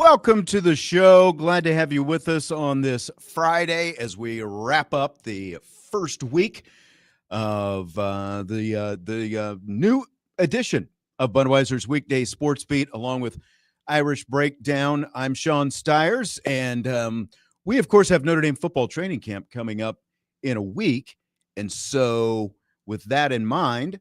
Welcome to the show. Glad to have you with us on this Friday as we wrap up the first week of the new edition of Budweiser's Weekday Sportsbeat, along with Irish Breakdown. I'm Sean Stiers, and we, of course, have Notre Dame football training camp coming up in a week. And so with that in mind,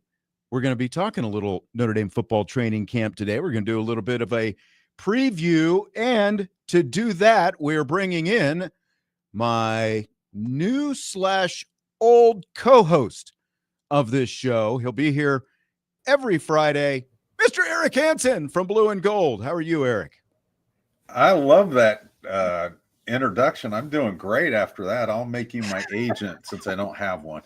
we're going to be talking a little Notre Dame football training camp today. We're going to do a little bit of a preview, and to do that, we're bringing in my new / old co-host of this show. He'll be here every Friday, Mr. Eric Hansen from Blue and Gold. How are you, Eric? I love that introduction. I'm doing great after that. I'll make you my agent since I don't have one.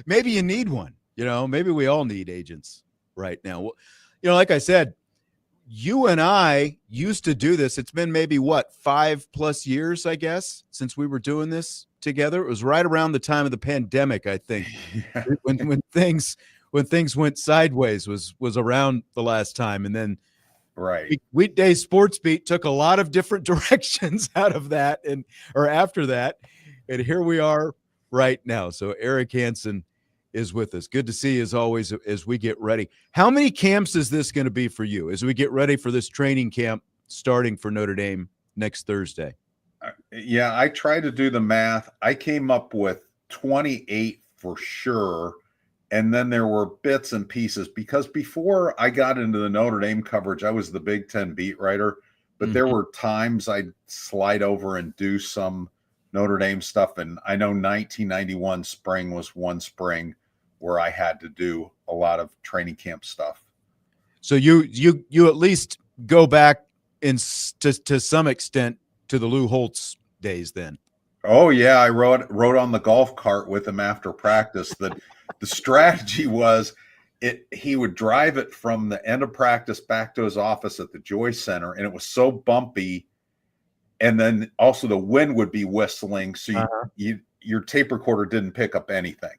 Maybe you need one. Maybe we all need agents right now. Well, like I said, you and I used to do this. It's been maybe 5+ years, I guess, since we were doing this together. It was right around the time of the pandemic, I think. Yeah. when things went sideways was around the last time. And then right. Weekday Sportsbeat took a lot of different directions out of that or after that. And here we are right now. So Eric Hansen is with us. Good to see you as always as we get ready. How many camps is this going to be for you as we get ready for this training camp starting for Notre Dame next Thursday? Yeah, I tried to do the math. I came up with 28 for sure. And then there were bits and pieces because before I got into the Notre Dame coverage, I was the Big Ten beat writer, but there were times I'd slide over and do some Notre Dame stuff. And I know 1991 spring was one spring where I had to do a lot of training camp stuff. So you at least go back to some extent to the Lou Holtz days then. Oh yeah. I rode on the golf cart with him after practice. The strategy was he would drive it from the end of practice back to his office at the Joyce Center. And it was so bumpy. And then also the wind would be whistling. So your tape recorder didn't pick up anything.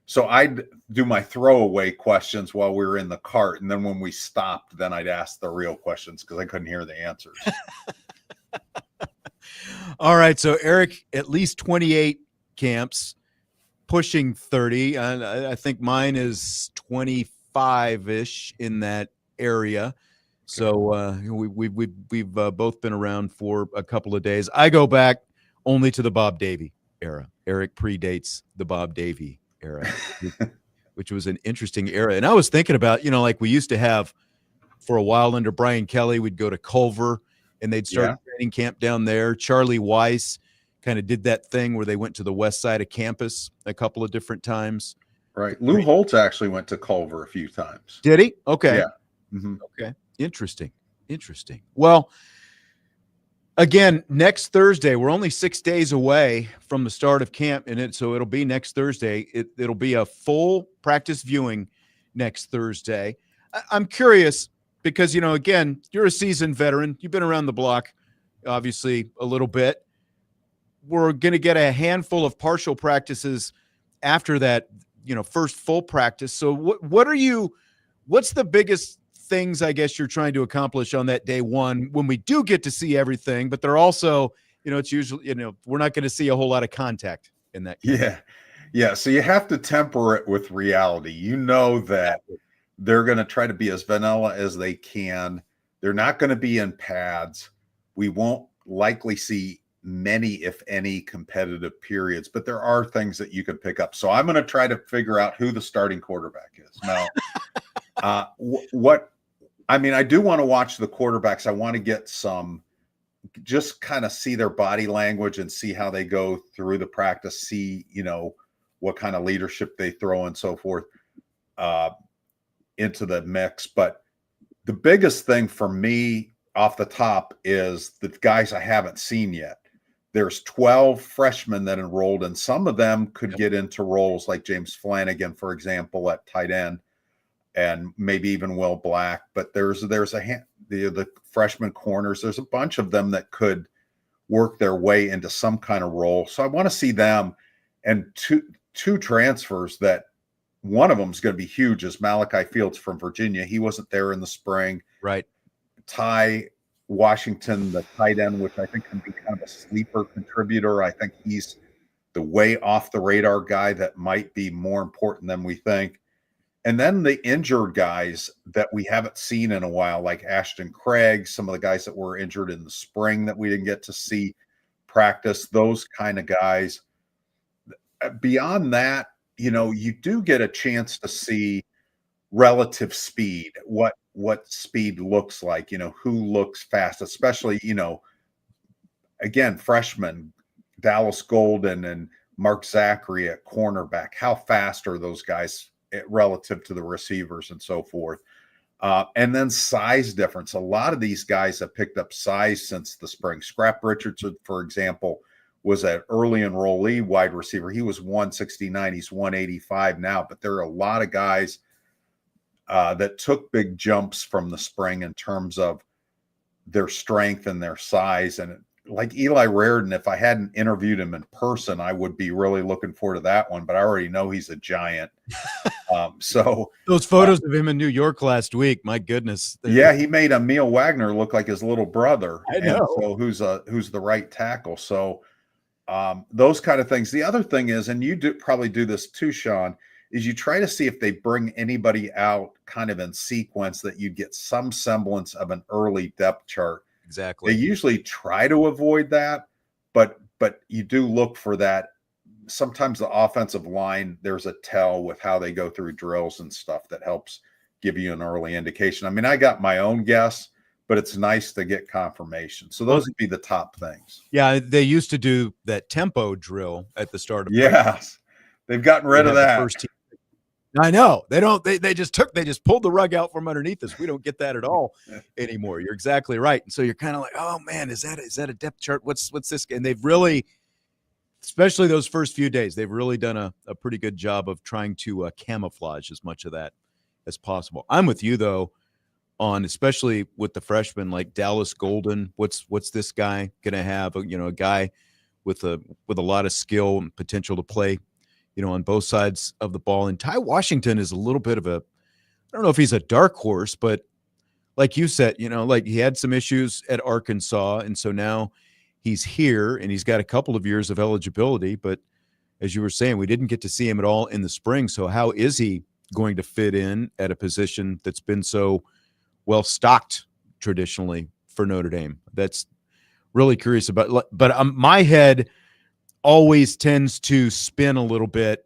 So I'd do my throwaway questions while we were in the cart. And then when we stopped, then I'd ask the real questions because I couldn't hear the answers. All right. So Eric, at least 28 camps, pushing 30. I think mine is 25-ish in that area. So we've both been around for a couple of days. I go back only to the Bob Davie era. Eric predates the Bob Davie era, which was an interesting era. And I was thinking about, like we used to have for a while under Brian Kelly, we'd go to Culver and they'd start training camp down there. Charlie Weiss kind of did that thing where they went to the west side of campus a couple of different times. Right. Lou Holtz actually went to Culver a few times. Did he? Okay. Yeah. Mm-hmm. Okay. Interesting. Well, again, next Thursday, we're only 6 days away from the start of camp, so it'll be next Thursday. It'll be a full practice viewing next Thursday. I'm curious because, again, you're a seasoned veteran. You've been around the block, obviously, a little bit. We're going to get a handful of partial practices after that, first full practice. So what's the biggest things I guess you're trying to accomplish on that day one when we do get to see everything, but they're also, it's usually, we're not going to see a whole lot of contact in that case. Yeah. So you have to temper it with reality. That they're going to try to be as vanilla as they can. They're not going to be in pads. We won't likely see many, if any, competitive periods, but there are things that you can pick up. So I'm going to try to figure out who the starting quarterback is. Now, I do want to watch the quarterbacks. I want to get just kind of see their body language and see how they go through the practice, see, what kind of leadership they throw and so forth into the mix. But the biggest thing for me off the top is the guys I haven't seen yet. There's 12 freshmen that enrolled, and some of them could get into roles like James Flanagan, for example, at tight end. And maybe even Will Black, but there's the freshman corners. There's a bunch of them that could work their way into some kind of role. So I want to see them, and two transfers that one of them is going to be huge is Malachi Fields from Virginia. He wasn't there in the spring. Right. Ty Washington, the tight end, which I think can be kind of a sleeper contributor. I think he's the way off the radar guy that might be more important than we think. And then the injured guys that we haven't seen in a while, like Ashton Craig, some of the guys that were injured in the spring that we didn't get to see practice, those kind of guys. Beyond that, you do get a chance to see relative speed, what speed looks like, who looks fast, especially, again, freshmen, Dallas Golden and Mark Zachary at cornerback. How fast are those guys relative to the receivers and so forth? And then size difference. A lot of these guys have picked up size since the spring. Scrap Richardson, for example, was an early enrollee wide receiver. He was 169. He's 185 now. But there are a lot of guys that took big jumps from the spring in terms of their strength and their size. And like Eli Raridan, if I hadn't interviewed him in person, I would be really looking forward to that one. But I already know he's a giant. So those photos of him in New York last week, my goodness. Yeah, he made Emil Wagner look like his little brother. I know. And so who's the right tackle? So those kind of things. The other thing is, and you probably do this too, Sean, is you try to see if they bring anybody out kind of in sequence that you get some semblance of an early depth chart. Exactly. They usually try to avoid that, but you do look for that. Sometimes the offensive line, there's a tell with how they go through drills and stuff that helps give you an early indication. I mean, I got my own guess, but it's nice to get confirmation. So those would be the top things. Yeah, they used to do that tempo drill at the start of Yes. They've gotten rid of that. First team. I know. They don't they just pulled the rug out from underneath us. We don't get that at all anymore. You're exactly right. And so you're kind of like, "Oh man, is that a depth chart? What's this?" And they've really, especially those first few days, they've really done a pretty good job of trying to camouflage as much of that as possible. I'm with you though on, especially with the freshmen like Dallas Golden. What's this guy going to have? A guy with a lot of skill and potential to play, on both sides of the ball. And Ty Washington is a little bit of I don't know if he's a dark horse, but like you said, like he had some issues at Arkansas, and so now he's here and he's got a couple of years of eligibility. But as you were saying, we didn't get to see him at all in the spring. So how is he going to fit in at a position that's been so well stocked traditionally for Notre Dame? That's really curious about. But my head always tends to spin a little bit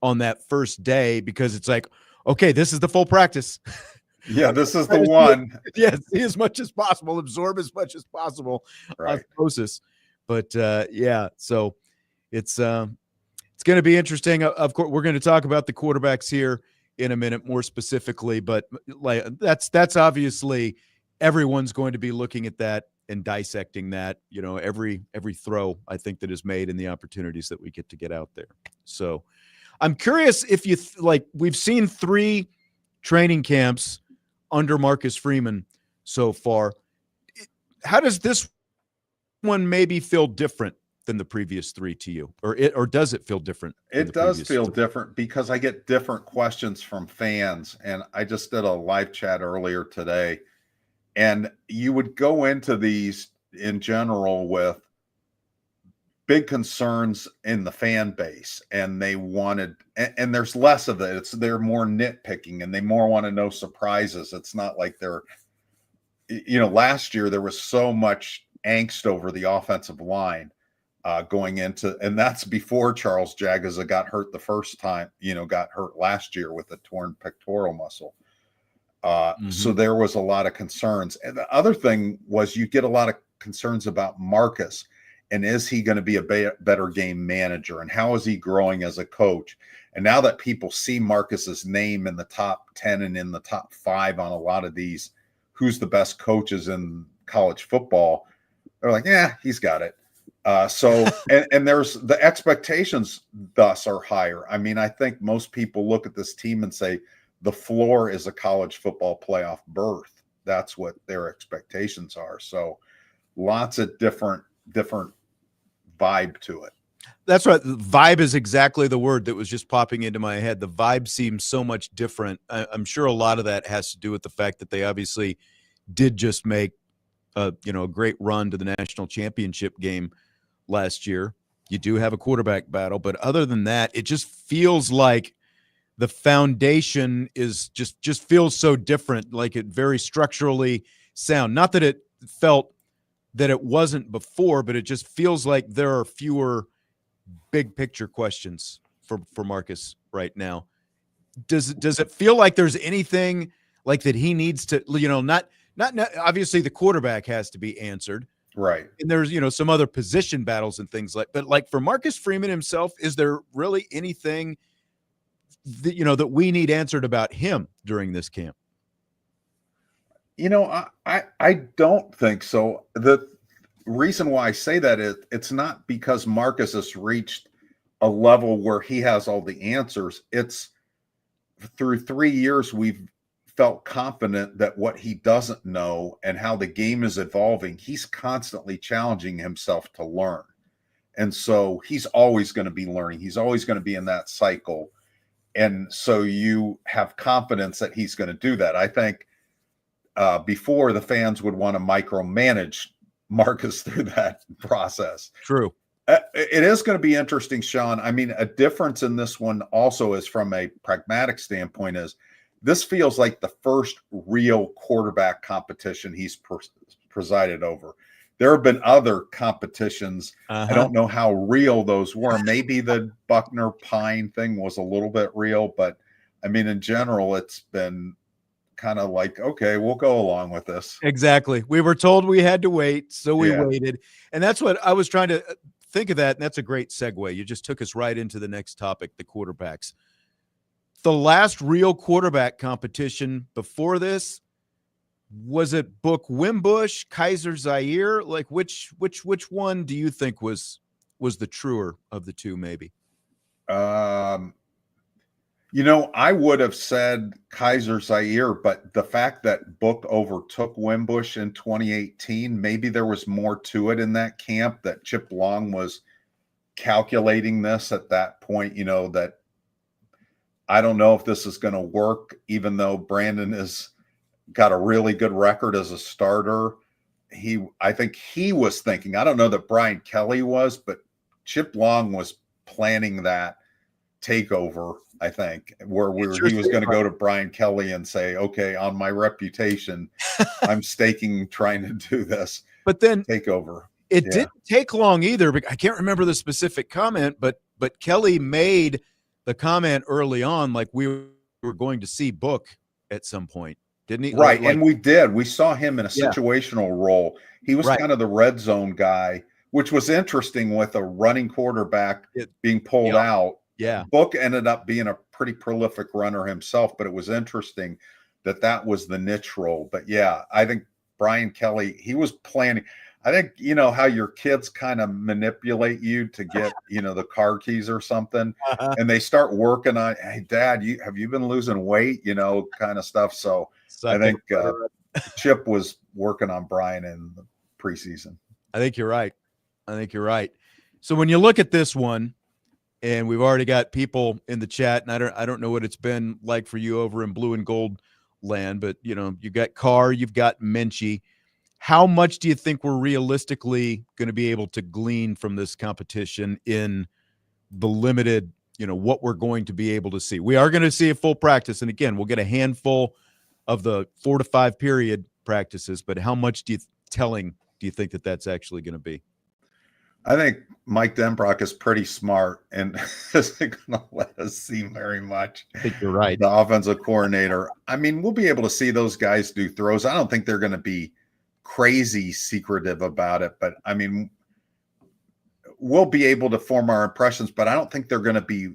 on that first day because it's like, okay, this is the full practice. Yeah, this is the one. Yeah, see as much as possible, absorb as much as possible. Right. Osmosis. But yeah, so it's going to be interesting. Of course, we're going to talk about the quarterbacks here in a minute more specifically, but like that's obviously everyone's going to be looking at that and dissecting that, every throw I think that is made and the opportunities that we get to get out there. So I'm curious if you we've seen 3 training camps under Marcus Freeman so far. How does this one maybe feel different than the previous 3 to you, or does it feel different? It does feel different because I get different questions from fans, and I just did a live chat earlier today. And you would go into these in general with big concerns in the fan base, and they wanted, and there's less of it. They're more nitpicking, and they more want to know surprises. It's not like they're, last year there was so much angst over the offensive line going into, and that's before Charles Jagaza got hurt the first time, got hurt last year with a torn pectoral muscle. So there was a lot of concerns. And the other thing was you get a lot of concerns about Marcus, and is he going to be a better game manager, and how is he growing as a coach? And now that people see Marcus's name in the top 10 and in the top 5 on a lot of these, who's the best coaches in college football, they're like, yeah, he's got it. So there's the expectations thus are higher. I mean, I think most people look at this team and say, the floor is a college football playoff berth. That's what their expectations are. So lots of different vibe to it. That's right. Vibe is exactly the word that was just popping into my head. The vibe seems so much different. I'm sure a lot of that has to do with the fact that they obviously did just make a great run to the national championship game last year. You do have a quarterback battle, but other than that, it just feels like the foundation is just feels so different, like it very structurally sound. Not that it felt that it wasn't before, but it just feels like there are fewer big picture questions for Marcus right now. Does it feel like there's anything like that he needs to, not obviously the quarterback has to be answered. Right. And there's, some other position battles and things but like for Marcus Freeman himself, is there really anything that, that we need answered about him during this camp? I don't think so. The reason why I say that is it's not because Marcus has reached a level where he has all the answers. It's through 3 years, we've felt confident that what he doesn't know and how the game is evolving, he's constantly challenging himself to learn. And so he's always going to be learning. He's always going to be in that cycle. And so you have confidence that he's going to do that. I think before the fans would want to micromanage Marcus through that process. True. It is going to be interesting, Sean. I mean, a difference in this one also is from a pragmatic standpoint is this feels like the first real quarterback competition he's presided over. There have been other competitions. I don't know how real those were. Maybe the Buckner Pine thing was a little bit real, but I mean, in general, it's been kind of like, okay, we'll go along with this. Exactly. We were told we had to wait, so we waited. And that's what I was trying to think of that. And that's a great segue. You just took us right into the next topic, the quarterbacks. The last real quarterback competition before this, was it Book Wimbush, Kaiser Zaire? Like which one do you think was the truer of the two, maybe? I would have said Kaiser Zaire, but the fact that Book overtook Wimbush in 2018, maybe there was more to it in that camp, that Chip Long was calculating this at that point, that I don't know if this is going to work, even though Brandon has got a really good record as a starter. I think he was thinking, I don't know that Brian Kelly was, but Chip Long was planning that takeover, I think, where he was going to go to Brian Kelly and say, okay, on my reputation, I'm staking trying to do this. But then takeover. It didn't take long either. I can't remember the specific comment, but Kelly made the comment early on, like we were going to see Book at some point, didn't he? Right. And we did. We saw him in a situational role. He was kind of the red zone guy, which was interesting with a running quarterback being pulled out. Yeah. Book ended up being a pretty prolific runner himself, but it was interesting that was the niche role. But yeah, I think Brian Kelly, he was planning. I think, how your kids kind of manipulate you to get, the car keys or something, and they start working on, hey, Dad, have you been losing weight, kind of stuff. So I think Chip was working on Brian in the preseason. I think you're right. So when you look at this one, and we've already got people in the chat, and I don't know what it's been like for you over in blue and gold land, but you've got Carr, you've got Minchey. How much do you think we're realistically going to be able to glean from this competition in the limited, what we're going to be able to see? We are going to see a full practice. And again, we'll get a handful of the 4 to 5 period practices, but how much do you think that's actually going to be? I think Mike Denbrock is pretty smart and isn't going to let us see very much. I think you're right. The offensive coordinator. I mean, we'll be able to see those guys do throws. I don't think they're going to be crazy secretive about it, but I mean, we'll be able to form our impressions, but I don't think they're going to be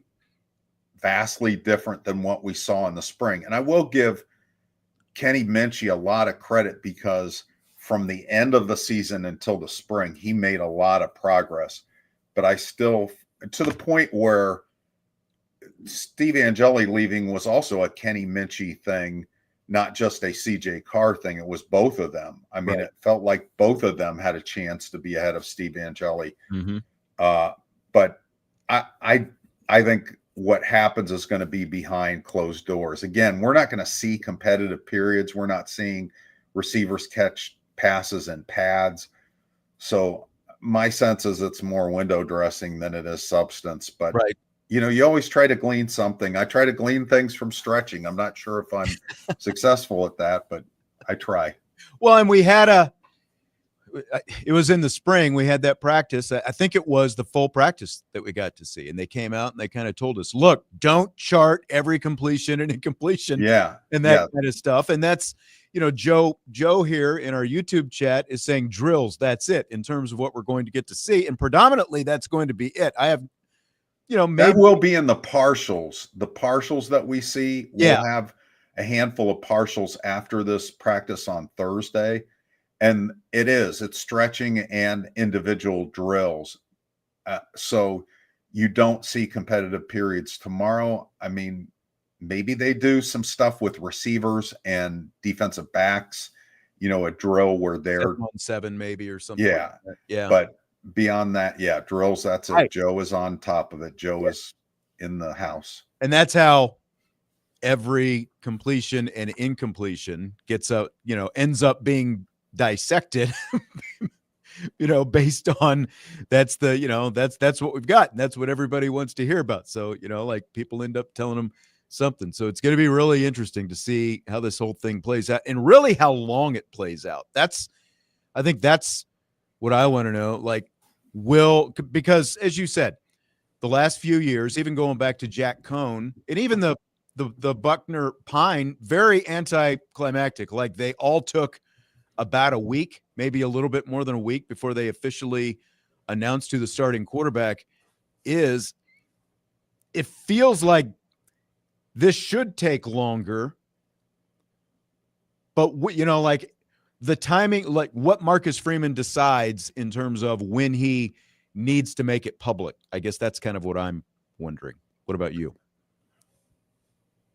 vastly different than what we saw in the spring. And I will give Kenny Minchey a lot of credit because from the end of the season until the spring, he made a lot of progress, but I still, to the point where Steve Angeli leaving was also a Kenny Minchey thing, not just a CJ Carr thing. It was both of them. I mean, It felt like both of them had a chance to be ahead of Steve Angeli. Mm-hmm. But I think what happens is going to be behind closed doors. Again, we're not going to see competitive periods. We're not seeing receivers catch passes in pads. So my sense is it's more window dressing than it is substance. But Right. you always try to glean something. I try to glean things from stretching. I'm not sure if I'm successful at that, but I try. Well, and it was in the spring. We had that practice. I think it was the full practice that we got to see. And they came out and they kind of told us, look, don't chart every completion and incompletion and that kind of stuff. And that's, Joe here in our YouTube chat is saying drills. That's it in terms of what we're going to get to see. And predominantly that's going to be it. I have, maybe that will be in the partials. The partials that we see, we'll have a handful of partials after this practice on Thursday. And it's stretching and individual drills. So you don't see competitive periods tomorrow. I mean, maybe they do some stuff with receivers and defensive backs, a drill where they're 7-on-7 maybe or something. Yeah. Like that. Yeah. But beyond that, drills, that's it. Right. Joe is on top of it. Joe is in the house. And that's how every completion and incompletion gets out, ends up being dissected, based on that's what we've got. And that's what everybody wants to hear about. So, like people end up telling them something. So it's going to be really interesting to see how this whole thing plays out and really how long it plays out. I think that's what I want to know. Like, because as you said, the last few years, even going back to Jack Cohn and even the Buckner Pine, very anticlimactic. Like they all took about a week, maybe a little bit more than a week before they officially announced who the starting quarterback is. It feels like this should take longer, but like the timing, like what Marcus Freeman decides in terms of when he needs to make it public. I guess that's kind of what I'm wondering. What about you?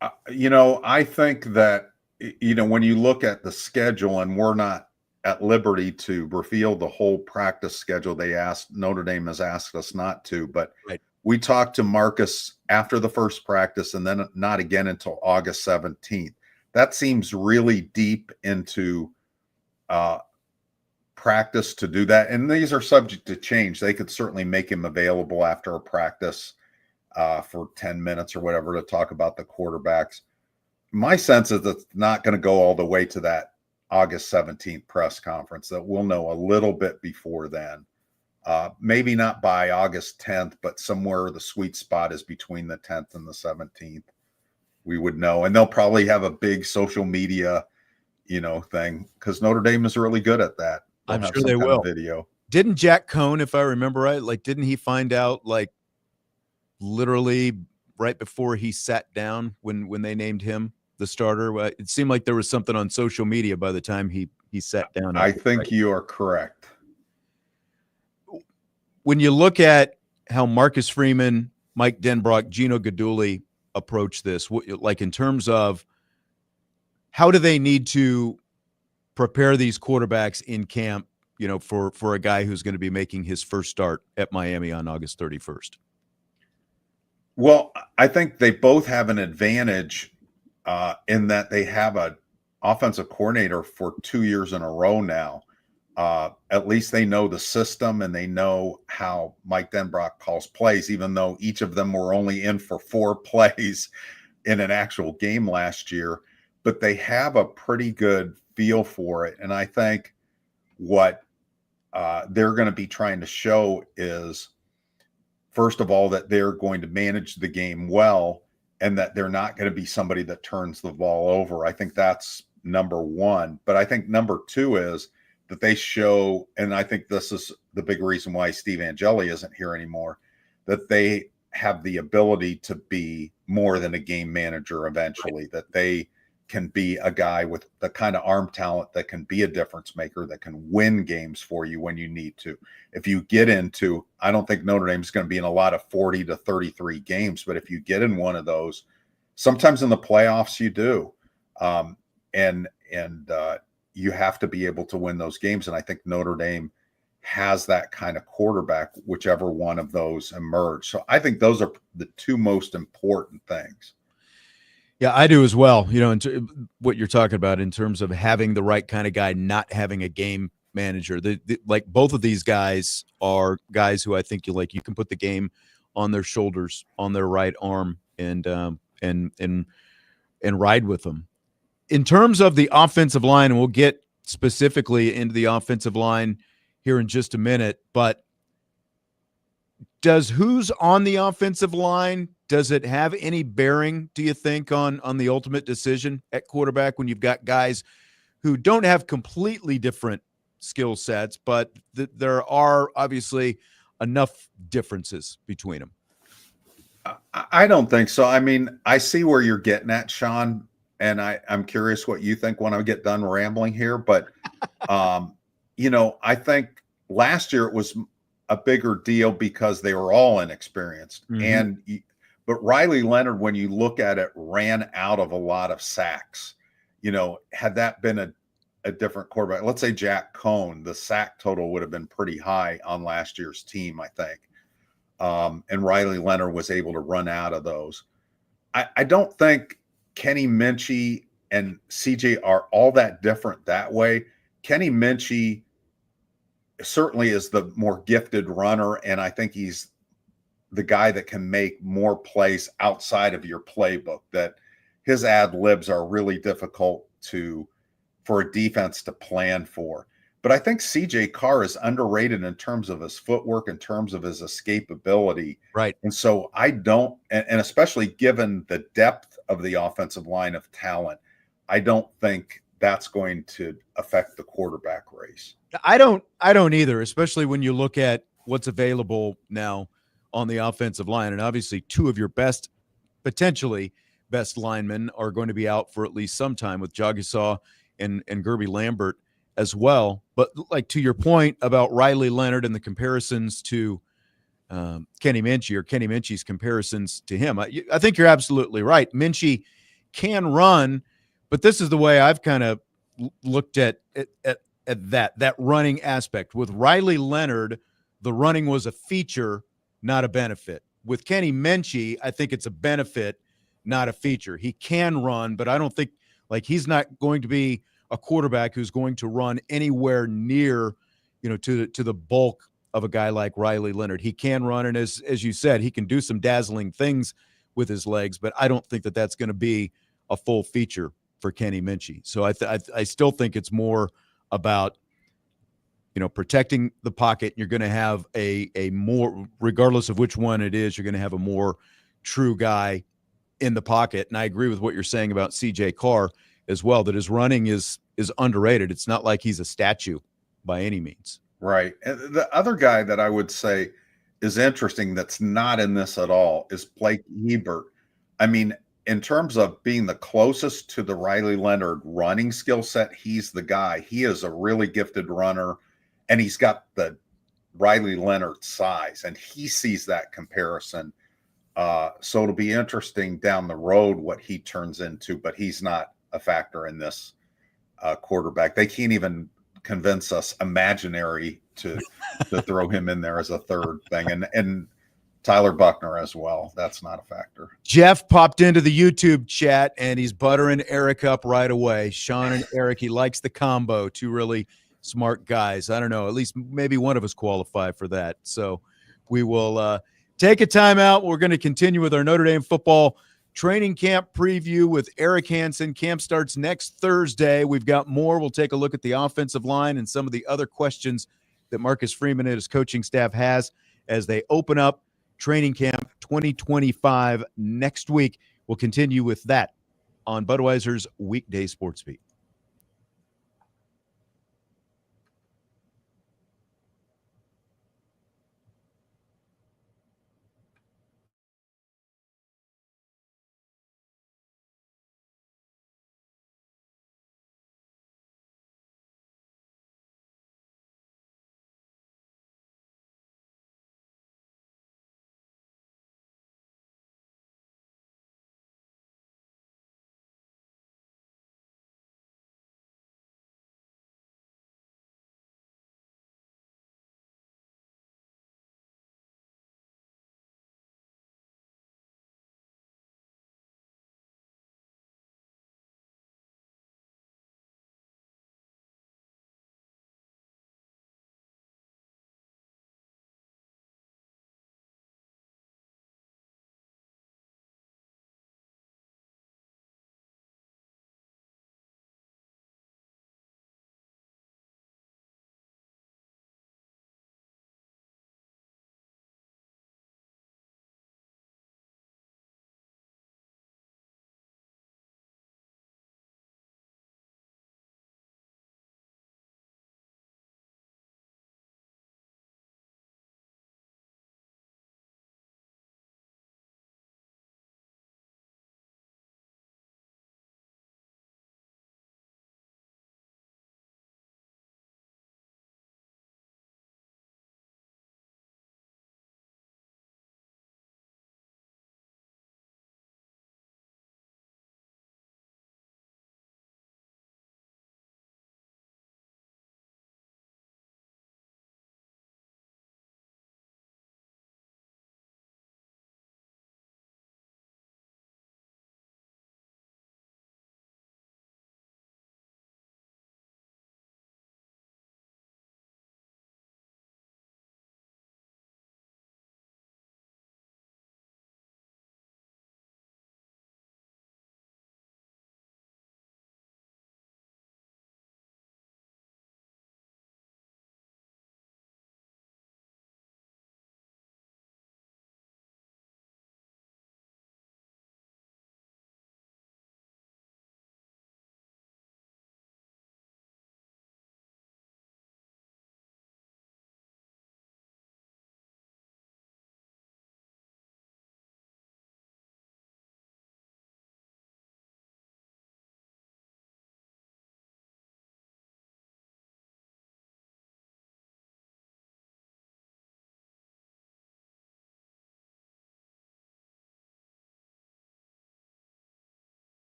I think that, when you look at the schedule, and we're not at liberty to reveal the whole practice schedule, Notre Dame has asked us not to, but right. We talked to Marcus after the first practice and then not again until August 17th. That seems really deep into practice to do that. And these are subject to change. They could certainly make him available after a practice for 10 minutes or whatever to talk about the quarterbacks. My sense is it's not going to go all the way to that August 17th press conference, that we'll know a little bit before then. Maybe not by August 10th, but somewhere the sweet spot is between the 10th and the 17th. We would know. And they'll probably have a big social media, thing, because Notre Dame is really good at that. I'm sure they will. Video. Didn't Jack Cohn, if I remember right, like, didn't he find out like literally right before he sat down when they named him the starter? It seemed like there was something on social media by the time he sat down. I think you are correct. When you look at how Marcus Freeman, Mike Denbrock, Gino Guidugli approach this, like in terms of how do they need to prepare these quarterbacks in camp, for a guy who's going to be making his first start at Miami on August 31st? Well, I think they both have an advantage in that they have an offensive coordinator for 2 years in a row now. At least they know the system and they know how Mike Denbrock calls plays, even though each of them were only in for 4 plays in an actual game last year. But they have a pretty good feel for it. And I think what they're going to be trying to show is, first of all, that they're going to manage the game well and that they're not going to be somebody that turns the ball over. I think that's number one. But I think number two is that they show, and I think this is the big reason why Steve Angeli isn't here anymore, that they have the ability to be more than a game manager eventually, right. That they can be a guy with the kind of arm talent that can be a difference maker, that can win games for you when you need to. If you get into, I don't think Notre Dame is going to be in a lot of 40 to 33 games, but if you get in one of those, sometimes in the playoffs you do. You have to be able to win those games. And I think Notre Dame has that kind of quarterback, whichever one of those emerge. So I think those are the two most important things. Yeah, I do as well. What you're talking about in terms of having the right kind of guy, not having a game manager. Like both of these guys are guys who I think you can put the game on their shoulders, on their right arm, and ride with them. In terms of the offensive line, and we'll get specifically into the offensive line here in just a minute, but does who's on the offensive line, does it have any bearing, do you think, on the ultimate decision at quarterback when you've got guys who don't have completely different skill sets, but there are obviously enough differences between them? I don't think so. I mean, I see where you're getting at, Sean, and I'm curious what you think when I get done rambling here. But I think last year it was a bigger deal because they were all inexperienced. But Riley Leonard, when you look at it, ran out of a lot of sacks. Had that been a different quarterback, let's say Jack Cohn, the sack total would have been pretty high on last year's team, I think. And Riley Leonard was able to run out of those. I don't think Kenny Minchey and CJ are all that different that way. Kenny Minchey certainly is the more gifted runner, and I think he's the guy that can make more plays outside of your playbook, that his ad libs are really difficult for a defense to plan for. But I think CJ Carr is underrated in terms of his footwork, in terms of his escapability. Right. And so I don't, and especially given the depth of the offensive line of talent, I don't think that's going to affect the quarterback race. I don't either, especially when you look at what's available now on the offensive line. And obviously two of your potentially best linemen are going to be out for at least some time, with Jagisaw and Gerby Lambert as well. But like to your point about Riley Leonard and the comparisons to Kenny Minchey, or Kenny Minchey's comparisons to him, I think you're absolutely right. Minchey can run, but this is the way I've kind of looked at that running aspect. With Riley Leonard, the running was a feature, not a benefit. With Kenny Minchey, I think it's a benefit, not a feature. He can run, but I don't think he's not going to be a quarterback who's going to run anywhere near, to the bulk of a guy like Riley Leonard. He can run, and as you said, he can do some dazzling things with his legs, but I don't think that that's going to be a full feature for Kenny Minchey. So I still think it's more about protecting the pocket. You're going to have a more, regardless of which one it is, you're going to have a more true guy in the pocket. And I agree with what you're saying about CJ Carr as well, that his running is underrated. It's not like he's a statue by any means. Right. And the other guy that I would say is interesting that's not in this at all is Blake Hebert. I mean, in terms of being the closest to the Riley Leonard running skill set, he's the guy. He is a really gifted runner, and he's got the Riley Leonard size, and he sees that comparison. So it'll be interesting down the road what he turns into, but he's not a factor in this quarterback. They can't even convince us imaginary to throw him in there as a third thing. And Tyler Buckner as well. That's not a factor. Jeff popped into the YouTube chat, and he's buttering Eric up right away. Sean and Eric, he likes the combo. Two really smart guys. I don't know. At least maybe one of us qualify for that. So we will take a timeout. We're going to continue with our Notre Dame football training camp preview with Eric Hansen. Camp starts next Thursday. We've got more. We'll take a look at the offensive line and some of the other questions that Marcus Freeman and his coaching staff has as they open up training camp 2025 next week. We'll continue with that on Budweiser's Weekday Sportsbeat.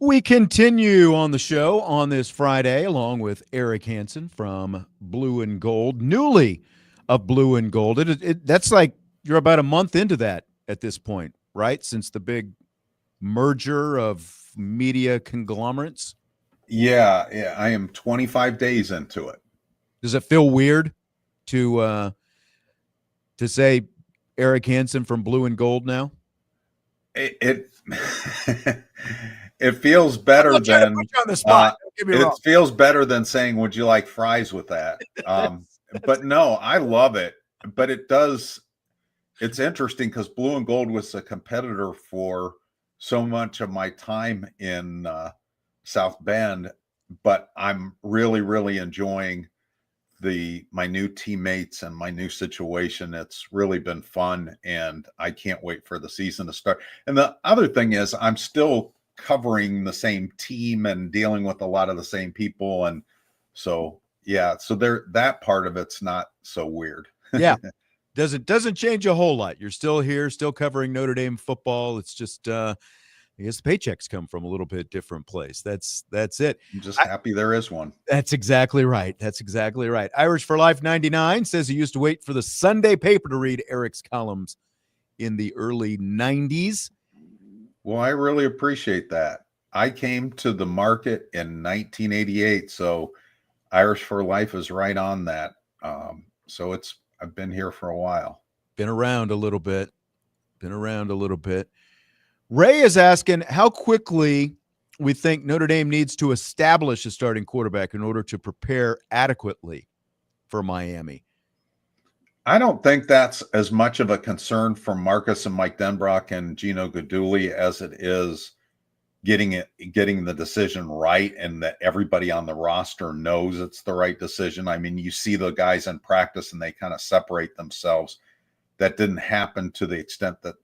We continue on the show on this Friday along with Eric Hansen from Blue and Gold, newly of Blue and Gold. That's like you're about a month into that at this point, right? Since the big merger of media conglomerates. Yeah, I am 25 days into it. Does it feel weird to say Eric Hansen from Blue and Gold now? It it feels better than put you on the spot. it feels better than saying, "Would you like fries with that?" But no, I love it. But it does. It's interesting because Blue and Gold was a competitor for so much of my time in South Bend. But I'm really, really enjoying my new teammates and my new situation. It's really been fun, and I can't wait for the season to start. And the other thing is I'm still covering the same team and dealing with a lot of the same people. And so, yeah, so that part of it's not so weird. Yeah. Doesn't change a whole lot. You're still here, still covering Notre Dame football. It's just I guess the paychecks come from a little bit different place. That's it. I'm just happy there is one. That's exactly right. That's exactly right. Irish for Life 99 says he used to wait for the Sunday paper to read Eric's columns in the early 90s. Well, I really appreciate that. I came to the market in 1988, so Irish for Life is right on that. So I've been here for a while. Been around a little bit. Ray is asking how quickly we think Notre Dame needs to establish a starting quarterback in order to prepare adequately for Miami. I don't think that's as much of a concern for Marcus and Mike Denbrock and Gino Guidugli as it is getting the decision right, and that everybody on the roster knows it's the right decision. I mean, you see the guys in practice and they kind of separate themselves. That didn't happen to the extent that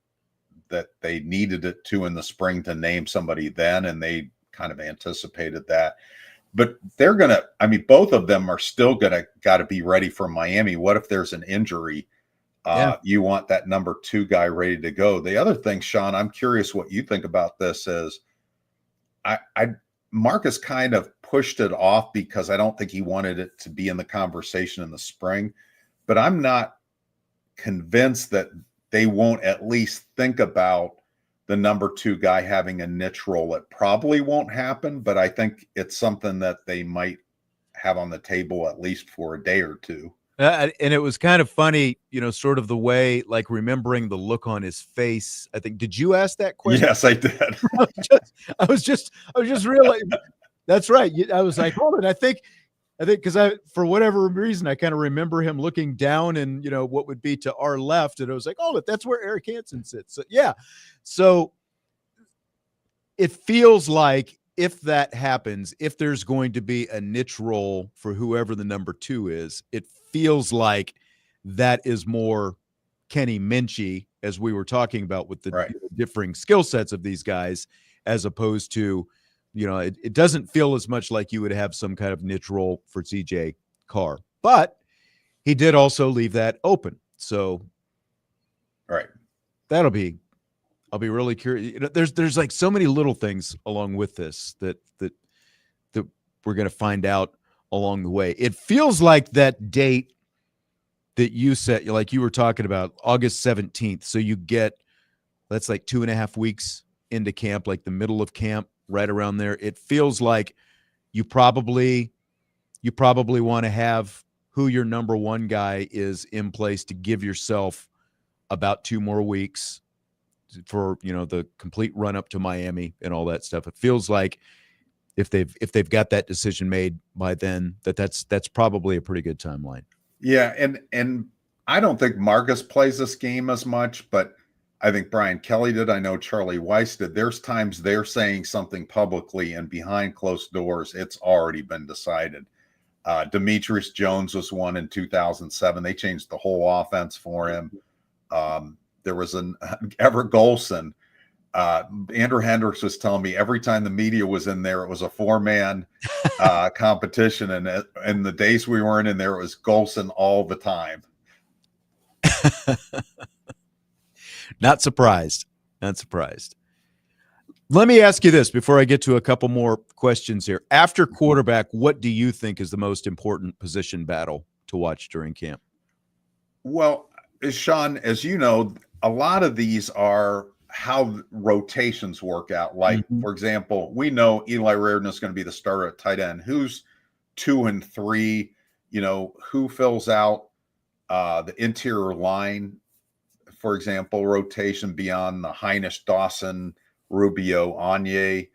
they needed it to in the spring to name somebody then, and they kind of anticipated that. But both of them are still got to be ready for Miami. What if there's an injury? You want that number 2 guy ready to go. The other thing, Sean, I'm curious what you think about this is Marcus kind of pushed it off because I don't think he wanted it to be in the conversation in the spring, but I'm not convinced that they won't at least think about the number 2 guy having a niche role. It probably won't happen, but I think it's something that they might have on the table at least for a day or two. And it was kind of funny, sort of the way, like remembering the look on his face. I think, did you ask that question? Yes, I did. I was just realizing that's right. I was like, hold on. I think because for whatever reason, I kind of remember him looking down and, what would be to our left. And I was like, oh, that's where Eric Hansen sits. So, yeah. So it feels like if that happens, if there's going to be a niche role for whoever the number 2 is, it feels like that is more Kenny Minchey, as we were talking about with the differing skill sets of these guys, as opposed to, it doesn't feel as much like you would have some kind of niche role for CJ Carr, but he did also leave that open. So, right. I'll be really curious. There's like so many little things along with this that we're going to find out along the way. It feels like that date that you set, like you were talking about, August 17th. So that's like 2.5 weeks into camp, like the middle of camp, right around there. It feels like you probably want to have who your number 1 guy is in place to give yourself about 2 more weeks for, the complete run up to Miami and all that stuff. It feels like if they've got that decision made by then, that's probably a pretty good timeline. Yeah. And I don't think Marcus plays this game as much, but I think Brian Kelly did. I know Charlie Weiss did. There's times they're saying something publicly and behind closed doors, it's already been decided. Demetrius Jones was one in 2007. They changed the whole offense for him. There was an Everett Golson. Andrew Hendricks was telling me every time the media was in there, it was a 4-man competition. And in the days we weren't in there, it was Golson all the time. Not surprised. Let me ask you this before I get to a couple more questions here. After quarterback, what do you think is the most important position battle to watch during camp? Well, Sean, as you know, a lot of these are how rotations work out. Like, for example, we know Eli Reardon is going to be the starter at tight end. Who's 2 and 3? Who fills out the interior line, for example, rotation beyond the Heinisch, Dawson, Rubio, Anye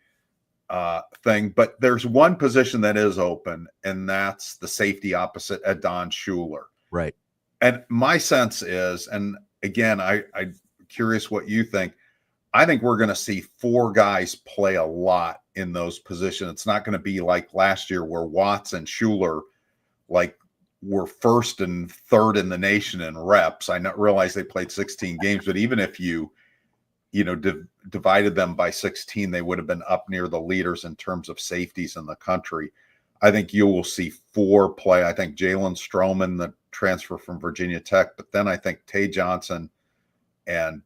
thing. But there's one position that is open, and that's the safety opposite Adon Schuler. Right. And my sense is, and again, I'm curious what you think. I think we're going to see 4 guys play a lot in those positions. It's not going to be like last year where Watts and Schuler were first and third in the nation in reps. I realize they played 16 games, but even if you divided them by 16, they would have been up near the leaders in terms of safeties in the country. I think you will see 4 play. I think Jalen Stroman, the transfer from Virginia Tech, but then I think Tay Johnson and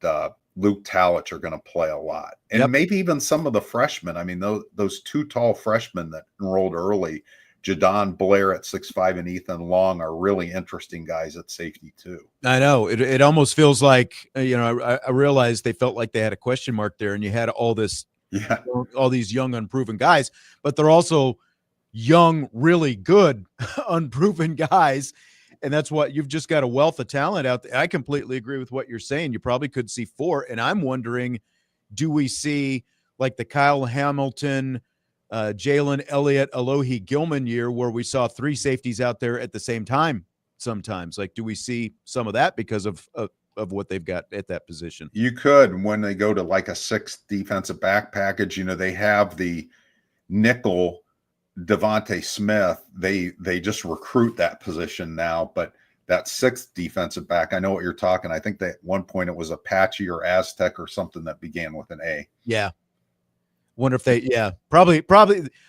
Luke Talich are going to play a lot. And maybe even some of the freshmen. I mean, those 2 tall freshmen that enrolled early, Jadon Blair at 6'5" and Ethan Long, are really interesting guys at safety too. I know it almost feels like, I realized they felt like they had a question mark there, and you had all these young, unproven guys, but they're also young, really good, unproven guys. And that's what you've just got a wealth of talent out there. I completely agree with what you're saying. You probably could see 4. And I'm wondering, do we see like the Kyle Hamilton, Jalen Elliott, Alohi Gilman year where we saw 3 safeties out there at the same time sometimes? Like, do we see some of that because of what they've got at that position? You could, when they go to like a 6th defensive back package, they have the nickel Devontae Smith. They just recruit that position now, but that 6th defensive back, I know what you're talking. I think that at one point it was Apache or Aztec or something that began with an A. Yeah. Wonder if they, probably.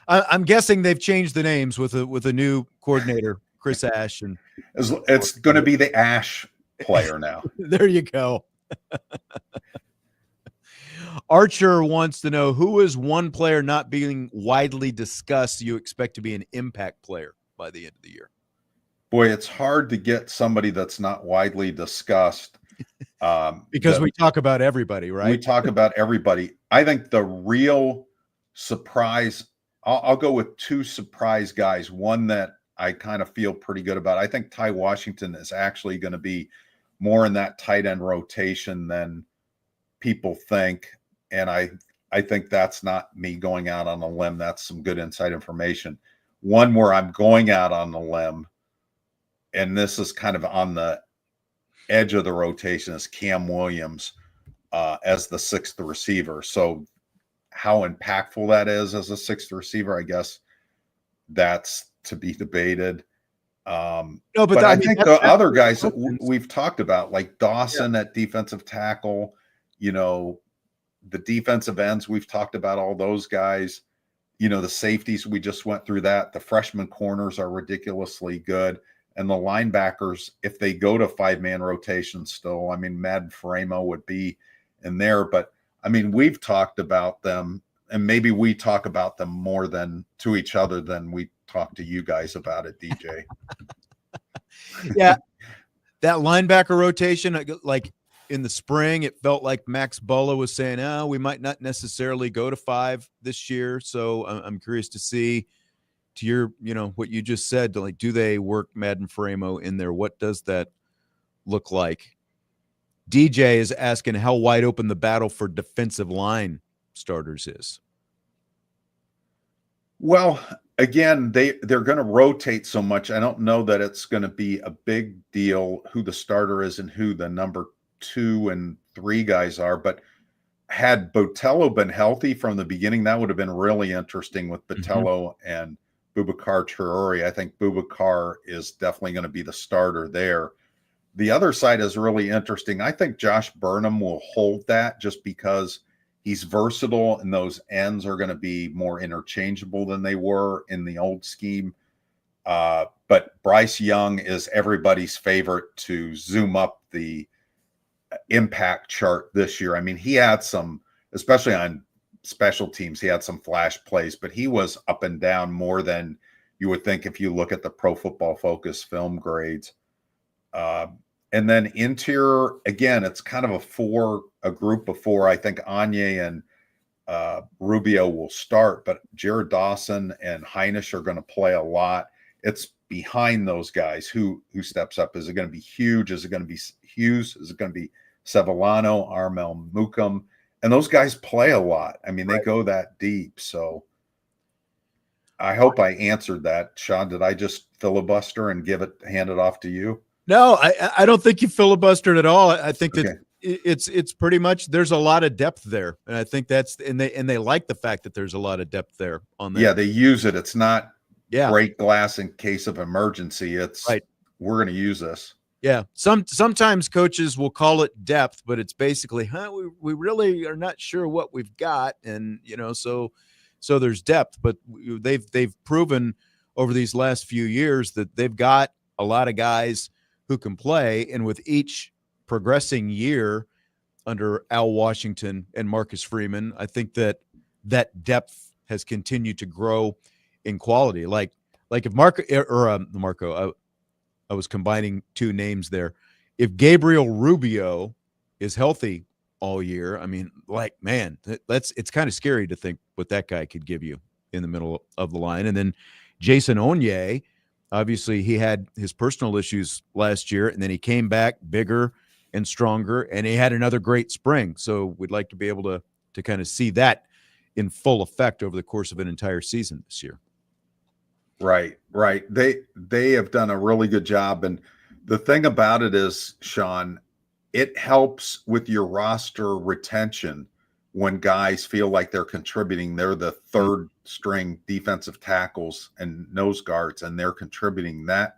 I'm guessing they've changed the names with a new coordinator, Chris Ash, and it's going to be the Ash player now. There you go. Archer wants to know, who is one player not being widely discussed you expect to be an impact player by the end of the year? Boy, it's hard to get somebody that's not widely discussed. Because we talk about everybody, right? We talk about everybody. I think the real surprise, I'll go with 2 surprise guys. One that I kind of feel pretty good about. I think Ty Washington is actually going to be more in that tight end rotation than people think. And I think that's not me going out on a limb. That's some good inside information. One where I'm going out on a limb, and this is kind of on the edge of the rotation, is Cam Williams as the 6th receiver. So how impactful that is as a 6th receiver, I guess that's to be debated. No, but I think the other guys that we've talked about, like Dawson at defensive tackle, the defensive ends, we've talked about all those guys. The safeties, we just went through that. The freshman corners are ridiculously good. And the linebackers, if they go to 5-man rotation still, I mean, Madden Faremo would be in there. But, I mean, we've talked about them, and maybe we talk about them more than to each other than we talk to you guys about it, DJ. Yeah. That linebacker rotation, like in the spring, it felt like Max Bulla was saying, we might not necessarily go to 5 this year. So I'm curious to see, to your, what you just said, like, do they work Madden Faremo in there? What does that look like? DJ is asking how wide open the battle for defensive line starters is. Well, again, they're going to rotate so much. I don't know that it's going to be a big deal who the starter is and who the number 2 and 3 guys are. But had Botello been healthy from the beginning, that would have been really interesting with Botello and Boubacar Traore. I think Boubacar is definitely going to be the starter there. The other side is really interesting. I think Josh Burnham will hold that just because he's versatile, and those ends are going to be more interchangeable than they were in the old scheme. But Bryce Young is everybody's favorite to zoom up the impact chart this year. I mean, he had some, especially on special teams. He had some flash plays, but he was up and down more than you would think if you look at the Pro Football Focus film grades. And then interior, again, it's kind of a group of four. I think Anye and Rubio will start, but Jared Dawson and Heinisch are going to play a lot. It's behind those guys who steps up. Is it going to be Huge? Is it going to be Hughes? Is it going to be Sevillano, Armel Mukum? And those guys play a lot. I mean, they go that deep. So I hope I answered that. Sean, did I just filibuster and hand it off to you? No, I don't think you filibustered at all. I think that it's pretty much, there's a lot of depth there, and I think and they like the fact that there's a lot of depth there on that. Yeah, they use it. It's not break glass in case of emergency. It's we're going to use this. Yeah, sometimes coaches will call it depth, but it's basically, we really are not sure what we've got, and so there's depth. But they've proven over these last few years that they've got a lot of guys who can play, and with each progressing year under Al Washington and Marcus Freeman, I think that depth has continued to grow in quality. Like if Marco, I was combining two names there. If Gabriel Rubio is healthy all year, I mean, man, it's kind of scary to think what that guy could give you in the middle of the line. And then Jason Onye, obviously he had his personal issues last year, and then he came back bigger and stronger, and he had another great spring. So we'd like to be able to kind of see that in full effect over the course of an entire season this year. Right. They have done a really good job. And the thing about it is, Sean, it helps with your roster retention when guys feel like they're contributing. They're the third string defensive tackles and nose guards, and they're contributing. That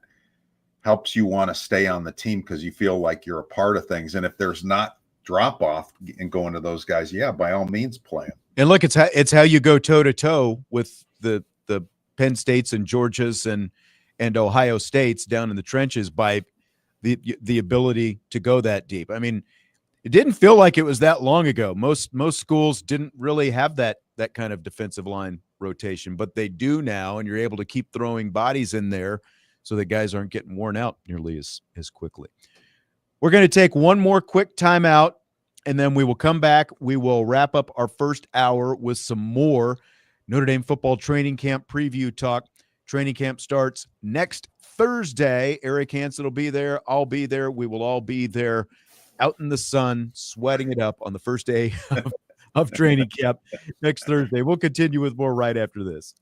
helps you want to stay on the team because you feel like you're a part of things. And if there's not drop off and going to those guys, by all means play them. And look, it's how you go toe to toe with the Penn States and Georgias and Ohio States down in the trenches by the ability to go that deep. I mean, it didn't feel like it was that long ago. Most schools didn't really have that kind of defensive line rotation, but they do now, and you're able to keep throwing bodies in there so that guys aren't getting worn out nearly as quickly. We're going to take one more quick timeout, and then we will come back. We will wrap up our first hour with some more Notre Dame football training camp preview talk. Training camp starts next Thursday. Eric Hansen will be there. I'll be there. We will all be there out in the sun, sweating it up on the first day of training camp next Thursday. We'll continue with more right after this.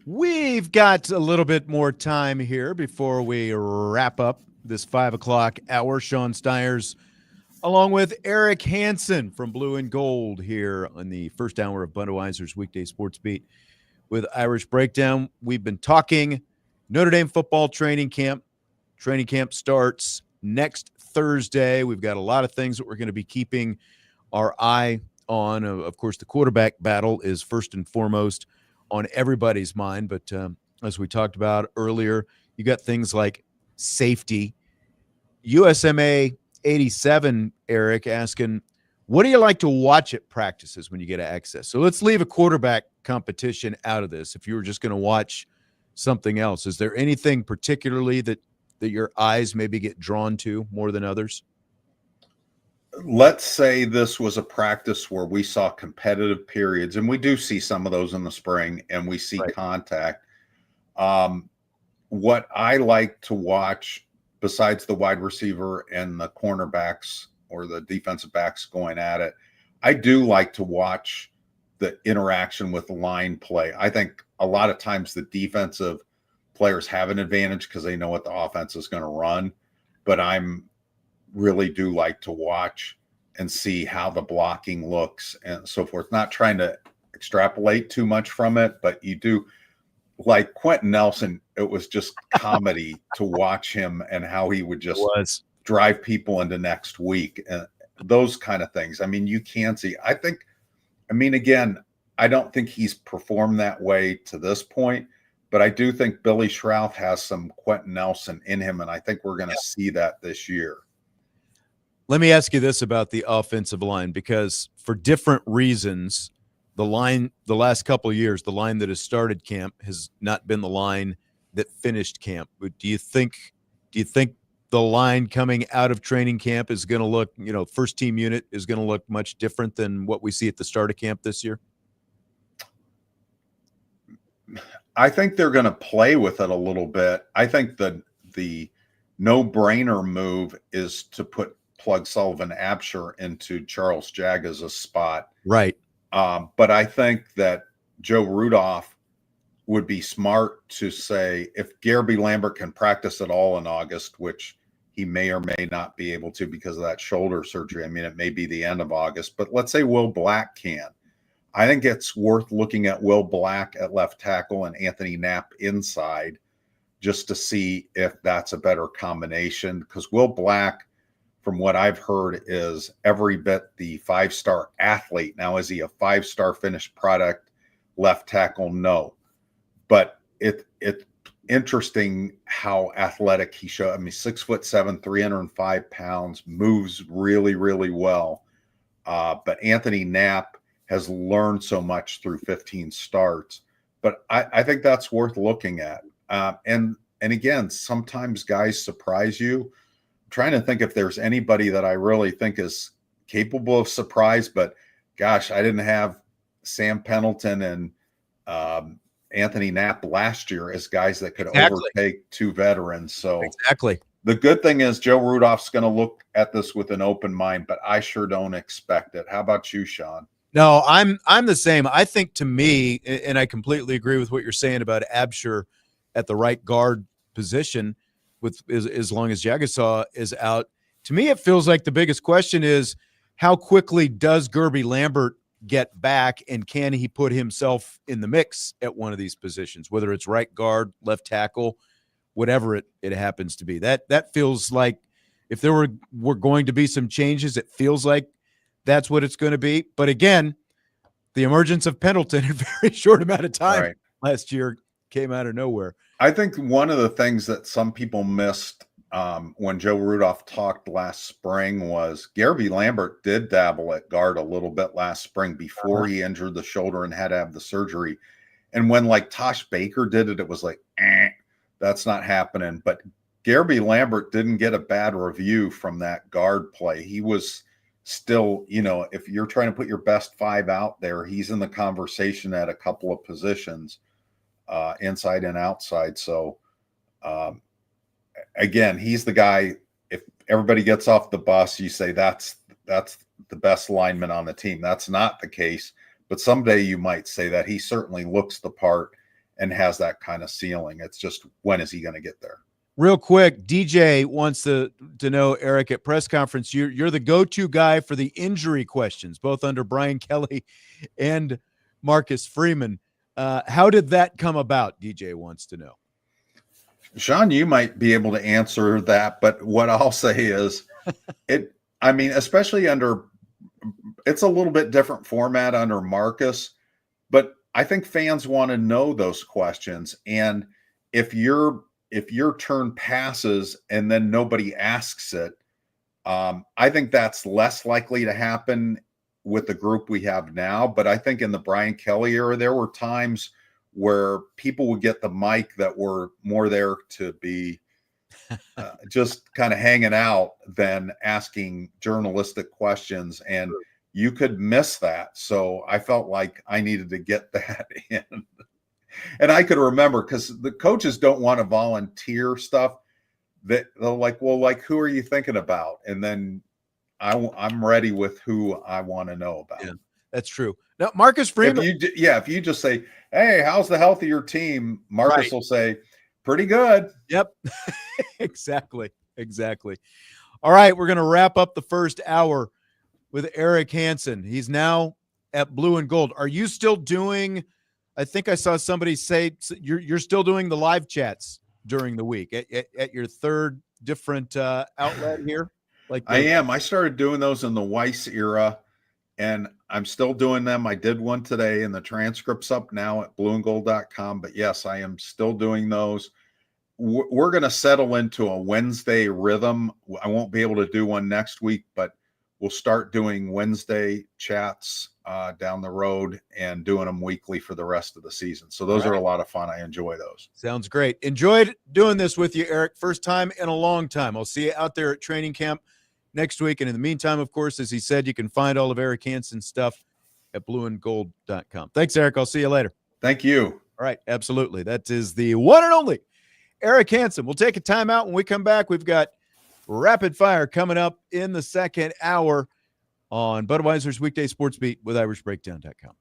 We've got a little bit more time here before we wrap up this 5 o'clock hour. Sean Stiers, along with Eric Hansen from Blue and Gold here on the first hour of Budweiser's Weekday Sports Beat with Irish Breakdown. We've been talking Notre Dame football training camp. Training camp starts next Thursday. We've got a lot of things that we're going to be keeping our eye on. Of course, the quarterback battle is first and foremost on everybody's mind. But as we talked about earlier, you got things like safety. USMA 87, Eric, asking, what do you like to watch at practices when you get access? So let's leave a quarterback competition out of this. If you were just going to watch something else, is there anything particularly that your eyes maybe get drawn to more than others? Let's say this was a practice where we saw competitive periods, and we do see some of those in the spring, and we see contact. What I like to watch, besides the wide receiver and the cornerbacks or the defensive backs going at it, I do like to watch the interaction with line play. I think a lot of times the defensive players have an advantage because they know what the offense is going to run, but I'm really do like to watch and see how the blocking looks and so forth. Not trying to extrapolate too much from it, but you do. Like Quentin Nelson, it was just comedy to watch him and how he would just drive people into next week and those kind of things. I mean, you can see, again, I don't think he's performed that way to this point, but I do think Billy Schrouth has some Quentin Nelson in him, and I think we're going to see that this year. Let me ask you this about the offensive line, because for different reasons, the line the last couple of years, the line that has started camp has not been the line that finished camp. But do you think the line coming out of training camp is going to look, first team unit is going to look much different than what we see at the start of camp this year? I think they're going to play with it a little bit. I think the no-brainer move is to plug Sullivan Absher into Charles Jagga's spot. Right. But I think that Joe Rudolph would be smart to say, if Garby Lambert can practice at all in August, which he may or may not be able to because of that shoulder surgery. I mean, it may be the end of August, but let's say Will Black can. I think it's worth looking at Will Black at left tackle and Anthony Knapp inside just to see if that's a better combination, because Will Black, from what I've heard, is every bit the five-star athlete. Now, is he a five-star finished product left tackle? No. But it's interesting how athletic he showed. I mean, 6'7", 305 pounds, moves really, really well. But Anthony Knapp has learned so much through 15 starts. But I think that's worth looking at. And again, sometimes guys surprise you. Trying to think if there's anybody that I really think is capable of surprise, but gosh, I didn't have Sam Pendleton and Anthony Knapp last year as guys that could overtake two veterans. So the good thing is Joe Rudolph's going to look at this with an open mind, but I sure don't expect it. How about you, Sean? No, I'm the same. I think, to me, and I completely agree with what you're saying about Absher at the right guard position, with as long as Jagasaw is out. To me, it feels like the biggest question is, how quickly does Garby Lambert get back, and can he put himself in the mix at one of these positions, whether it's right guard, left tackle, whatever it happens to be. That feels like, if there were going to be some changes, it feels like that's what it's going to be. But again, the emergence of Pendleton in a very short amount of time last year came out of nowhere. I think one of the things that some people missed when Joe Rudolph talked last spring was Garby Lambert did dabble at guard a little bit last spring before he injured the shoulder and had to have the surgery. And when like Tosh Baker did it, it was like, that's not happening. But Garby Lambert didn't get a bad review from that guard play. He was still, if you're trying to put your best five out there, he's in the conversation at a couple of positions, inside and outside. So again, he's the guy, if everybody gets off the bus, you say that's the best lineman on the team. That's not the case, but someday you might say that. He certainly looks the part, and has that kind of ceiling. It's just, when is he going to get there? Real quick, DJ wants to know, Eric, at press conference, you're the go-to guy for the injury questions, both under Brian Kelly and Marcus Freeman. How did that come about? DJ wants to know. Sean, you might be able to answer that, but what I'll say is especially under, it's a little bit different format under Marcus, but I think fans want to know those questions. And if your turn passes and then nobody asks it, I think that's less likely to happen with the group we have now. But I think in the Brian Kelly era, there were times where people would get the mic that were more there to be just kind of hanging out than asking journalistic questions. And you could miss that. So I felt like I needed to get that in. And I could remember, because the coaches don't want to volunteer stuff. That they're like, well, like, who are you thinking about? And then I'm ready with who I want to know about. Yeah, that's true. Now, Marcus Freeman. If you just say, hey, how's the health of your team? Marcus will say, pretty good. Yep. Exactly. All right, we're going to wrap up the first hour with Eric Hansen. He's now at Blue and Gold. Are you still doing, I think I saw somebody say you're still doing the live chats during the week at your third different outlet here? I am. I started doing those in the Weiss era, and I'm still doing them. I did one today, and the transcript's up now at blueandgold.com. But yes, I am still doing those. We're going to settle into a Wednesday rhythm. I won't be able to do one next week, but we'll start doing Wednesday chats down the road and doing them weekly for the rest of the season. So those are a lot of fun. I enjoy those. Sounds great. Enjoyed doing this with you, Eric. First time in a long time. I'll see you out there at training camp next week. And in the meantime, of course, as he said, you can find all of Eric Hansen's stuff at blueandgold.com. Thanks, Eric. I'll see you later. Thank you. All right. Absolutely. That is the one and only Eric Hansen. We'll take a timeout. When we come back, we've got rapid fire coming up in the second hour on Budweiser's Weekday Sports Beat with IrishBreakdown.com.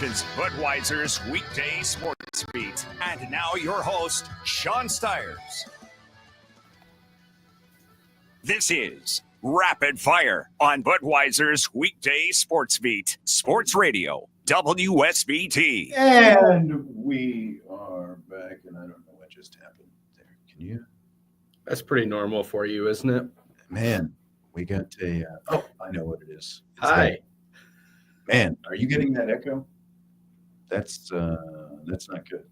is Budweiser's Weekday Sportsbeat. And now your host, Sean Stiers. This is Rapid Fire on Budweiser's Weekday Sportsbeat. Sports Radio, WSBT. And we are back, and I don't know what just happened there. Can you? That's pretty normal for you, isn't it? Man, we got a I know what it is. It's Hi. Man, are you getting that echo? That's not good.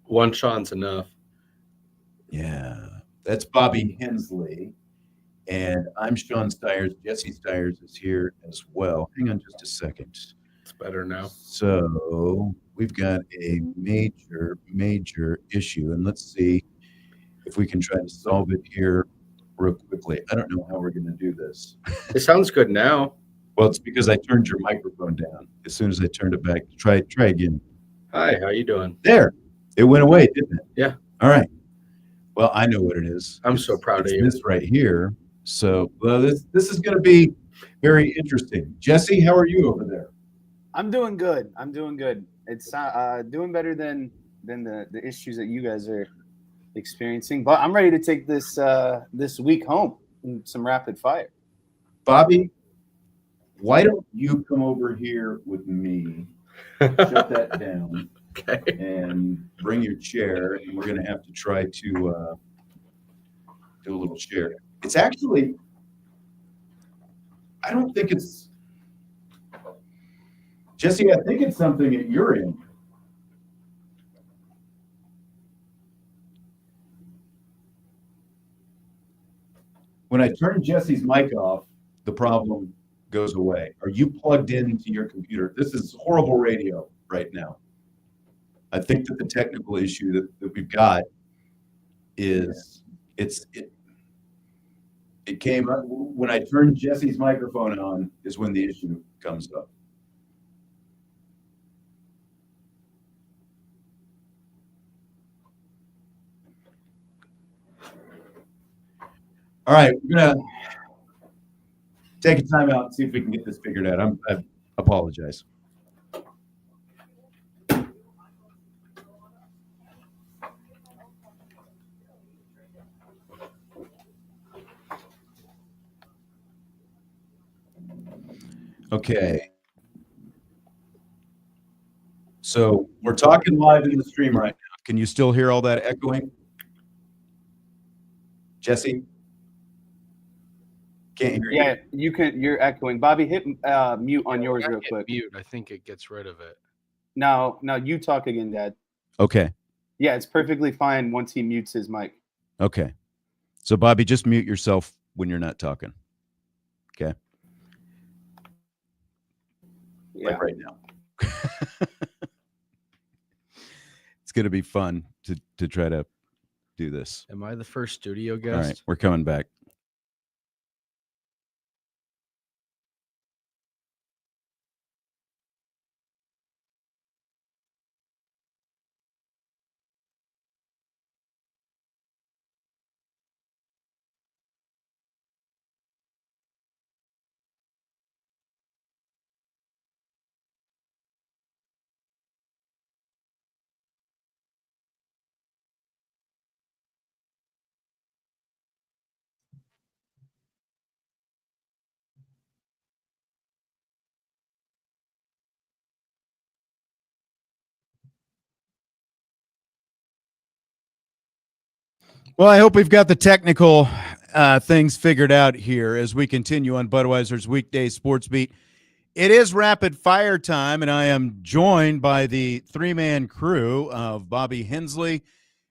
One Sean's enough. Yeah, that's Bobby Hensley, and I'm Sean Stiers. Jesse Stiers is here as well. Hang on just a second. It's better now. So we've got a major issue, and let's see if we can try to solve it here real quickly. I don't know how we're going to do this. It sounds good now. Well, it's because I turned your microphone down. As soon as I turned it back, try again. Hi, how you doing? There, it went away, didn't it? Yeah. All right. Well, I know what it is. I'm so proud of you. This right here. So, well, this is going to be very interesting. Jesse, how are you over there? I'm doing good. It's doing better than the issues that you guys are experiencing. But I'm ready to take this week home in some rapid fire. Bobby, why don't you come over here with me? Shut that down. Okay. And bring your chair, and we're going to have to try to do a little share. It's actually, I don't think it's, Jesse, I think it's something at your end. When I turn Jesse's mic off, the problem goes away. Are you plugged into your computer? This is horrible radio right now. I think that the technical issue that we've got is it came up when I turned Jesse's microphone on is when the issue comes up. All right, we're gonna take a time out and see if we can get this figured out. I apologize. Okay. So we're talking live in the stream right now. Can you still hear all that echoing? Jesse? Can't hear you. Yeah, you can. You're echoing. Bobby, hit mute on yours real quick. Mute. I think it gets rid of it. Now you talk again, Dad. Okay. Yeah, it's perfectly fine once he mutes his mic. Okay. So Bobby, just mute yourself when you're not talking. Okay. Yeah. Like right now. It's going to be fun to try to do this. Am I the first studio guest? All right, we're coming back. Well, I hope we've got the technical things figured out here as we continue on Budweiser's Weekday Sports Beat. It is rapid fire time, and I am joined by the three-man crew of Bobby Hensley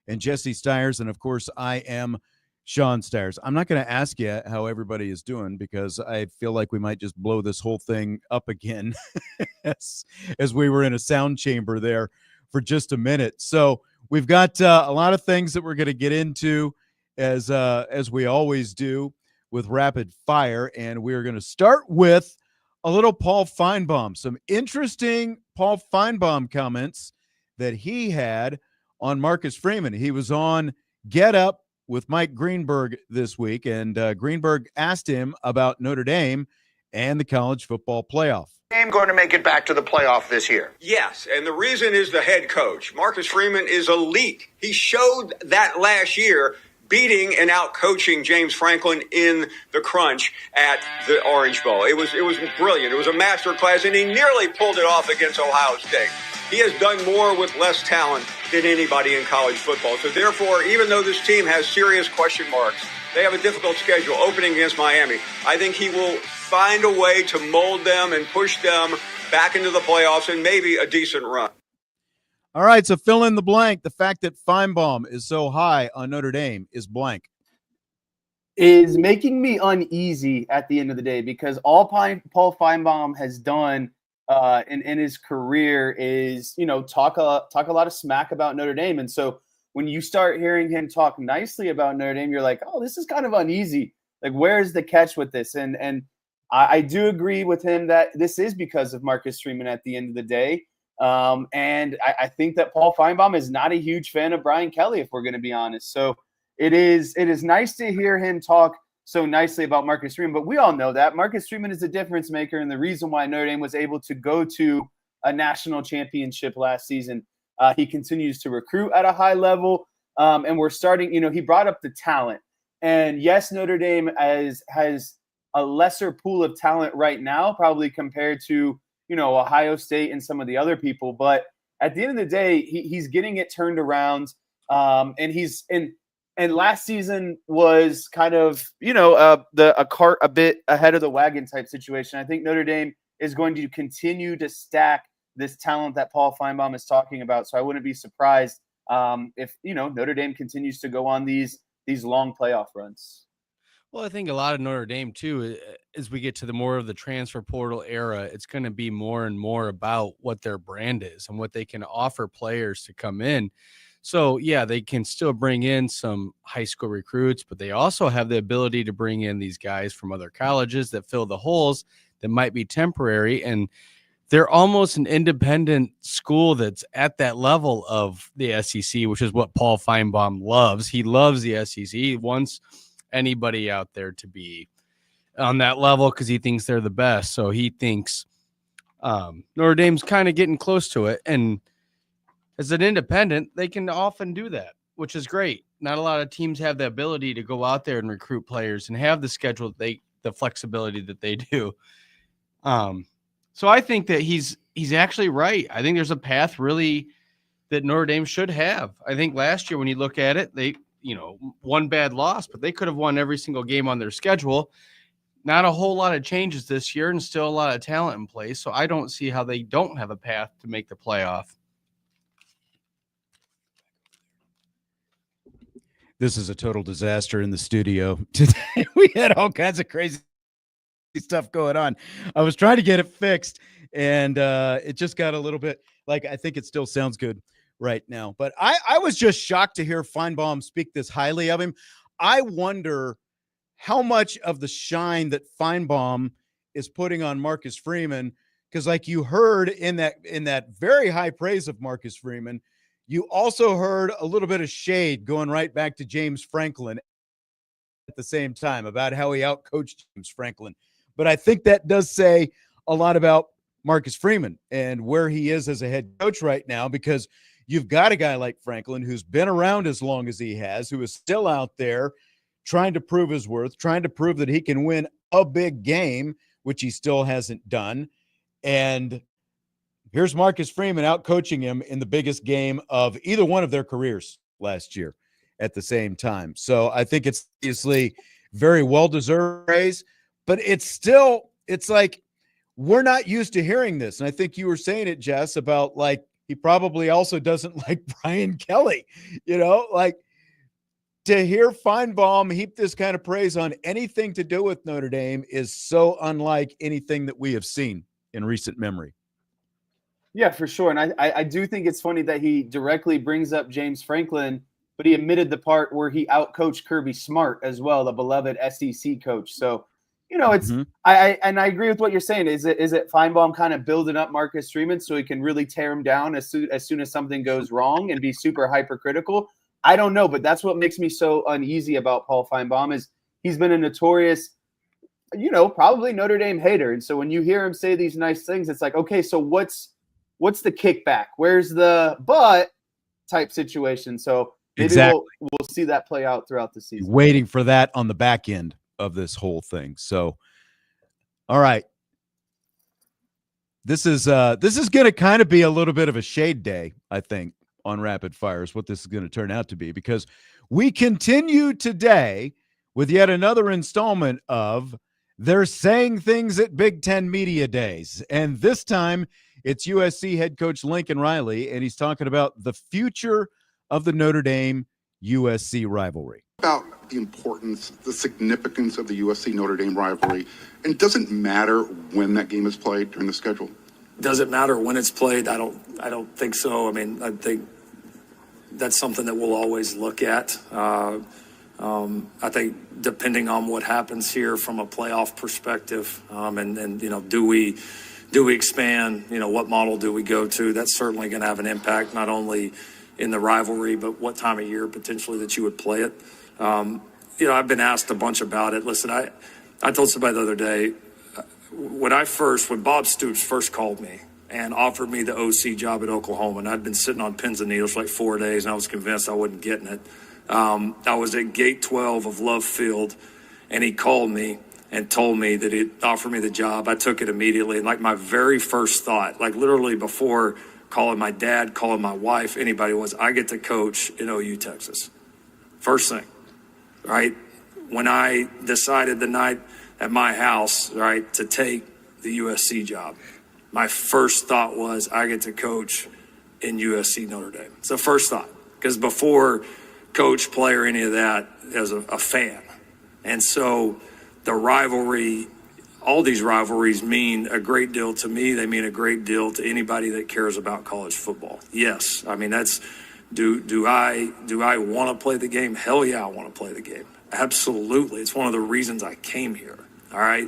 and Jesse Stiers, and of course, I am Sean Stiers. I'm not going to ask you how everybody is doing because I feel like we might just blow this whole thing up again as we were in a sound chamber there for just a minute. So we've got a lot of things that we're going to get into as we always do with rapid fire, and we're going to start with a little Paul Finebaum, some interesting Paul Finebaum comments that he had on Marcus Freeman. He was on Get Up with Mike Greenberg this week, and Greenberg asked him about Notre Dame and the college football playoff. Game going to make it back to the playoff this year? Yes, and the reason is the head coach. Marcus Freeman is elite. He showed that last year, beating and out-coaching James Franklin in the crunch at the Orange Bowl. It was brilliant. It was a master class, and he nearly pulled it off against Ohio State. He has done more with less talent than anybody in college football. So therefore, even though this team has serious question marks, they have a difficult schedule opening against Miami. I think he will find a way to mold them and push them back into the playoffs and maybe a decent run. All right, so fill in the blank. The fact that Finebaum is so high on Notre Dame is blank. Is making me uneasy at the end of the day, because all Paul Finebaum has done in his career is, talk a lot of smack about Notre Dame. And so when you start hearing him talk nicely about Notre Dame, you're like, oh, this is kind of uneasy. Like, where's the catch with this? And I do agree with him that this is because of Marcus Freeman at the end of the day. And I think that Paul Finebaum is not a huge fan of Brian Kelly, if we're going to be honest. So it is nice to hear him talk so nicely about Marcus Freeman, but we all know that Marcus Freeman is a difference maker, and the reason why Notre Dame was able to go to a national championship last season. He continues to recruit at a high level, and we're starting, he brought up the talent. And yes, Notre Dame has a lesser pool of talent right now, probably compared to, Ohio State and some of the other people. But at the end of the day, he's getting it turned around. And last season was kind of, a cart a bit ahead of the wagon type situation. I think Notre Dame is going to continue to stack this talent that Paul Finebaum is talking about. So I wouldn't be surprised if, Notre Dame continues to go on these long playoff runs. Well, I think a lot of Notre Dame, too, as we get to the more of the transfer portal era, it's going to be more and more about what their brand is and what they can offer players to come in. So, yeah, they can still bring in some high school recruits, but they also have the ability to bring in these guys from other colleges that fill the holes that might be temporary. And they're almost an independent school that's at that level of the SEC, which is what Paul Finebaum loves. He loves the SEC. He wants anybody out there to be on that level because he thinks they're the best. So he thinks Notre Dame's kind of getting close to it. And as an independent, they can often do that, which is great. Not a lot of teams have the ability to go out there and recruit players and have the schedule, the flexibility that they do. So I think that he's actually right. I think there's a path really that Notre Dame should have. I think last year when you look at it, they, one bad loss, but they could have won every single game on their schedule. Not a whole lot of changes this year and still a lot of talent in place. So I don't see how they don't have a path to make the playoff. This is a total disaster in the studio today. We had all kinds of crazy stuff going on. I was trying to get it fixed, and it just got a little bit I think it still sounds good right now. But I was just shocked to hear Finebaum speak this highly of him. I wonder how much of the shine that Finebaum is putting on Marcus Freeman, because like you heard in that very high praise of Marcus Freeman, you also heard a little bit of shade going right back to James Franklin at the same time about how he outcoached James Franklin. But I think that does say a lot about Marcus Freeman and where he is as a head coach right now, because you've got a guy like Franklin who's been around as long as he has, who is still out there trying to prove his worth, trying to prove that he can win a big game, which he still hasn't done. And here's Marcus Freeman out coaching him in the biggest game of either one of their careers last year at the same time. So I think it's obviously very well-deserved praise, but it's like we're not used to hearing this. And I think you were saying it, Jess, about he probably also doesn't like Brian Kelly, to hear Finebaum heap this kind of praise on anything to do with Notre Dame is so unlike anything that we have seen in recent memory. Yeah, for sure. And I do think it's funny that he directly brings up James Franklin, but he admitted the part where he outcoached Kirby Smart as well, the beloved SEC coach. So, it's I agree with what you're saying. Is it Finebaum kind of building up Marcus Freeman so he can really tear him down as soon as something goes wrong and be super hypercritical? I don't know, but that's what makes me so uneasy about Paul Finebaum is he's been a notorious probably Notre Dame hater. And so when you hear him say these nice things, it's like, okay, so what's the kickback? Where's the but type situation? So maybe Exactly. we'll see that play out throughout the season. Waiting for that on the back end of this whole thing. So, all right. This is going to kind of be a little bit of a shade day, I think, on Rapid Fire is what this is going to turn out to be, because we continue today with yet another installment of They're Saying Things at Big Ten Media Days. And this time it's USC head coach Lincoln Riley, and he's talking about the future of the Notre Dame USC rivalry. About the importance, the significance of the USC-Notre Dame rivalry, and does it matter when that game is played during the schedule? Does it matter when it's played? I don't think so. I mean, I think that's something that we'll always look at. I think depending on what happens here from a playoff perspective, and do we expand? What model do we go to? That's certainly going to have an impact, not only in the rivalry, but what time of year potentially that you would play it. I've been asked a bunch about it. Listen, I told somebody the other day, when Bob Stoops first called me and offered me the OC job at Oklahoma, and I'd been sitting on pins and needles for like 4 days, and I was convinced I wasn't getting it. I was at gate 12 of Love Field, and he called me and told me that he'd offered me the job. I took it immediately, and like my very first thought, like literally before calling my dad, calling my wife, anybody, was I get to coach in OU, Texas. First thing, right? When I decided the night at my house, right, to take the USC job, my first thought was I get to coach in USC Notre Dame. It's the first thought, because before coach, player, any of that, as a fan. And so the rivalry, all these rivalries mean a great deal to me. They mean a great deal to anybody that cares about college football. Yes, I mean, that's, do I want to play the game? Hell yeah, I want to play the game. Absolutely. It's one of the reasons I came here. All right.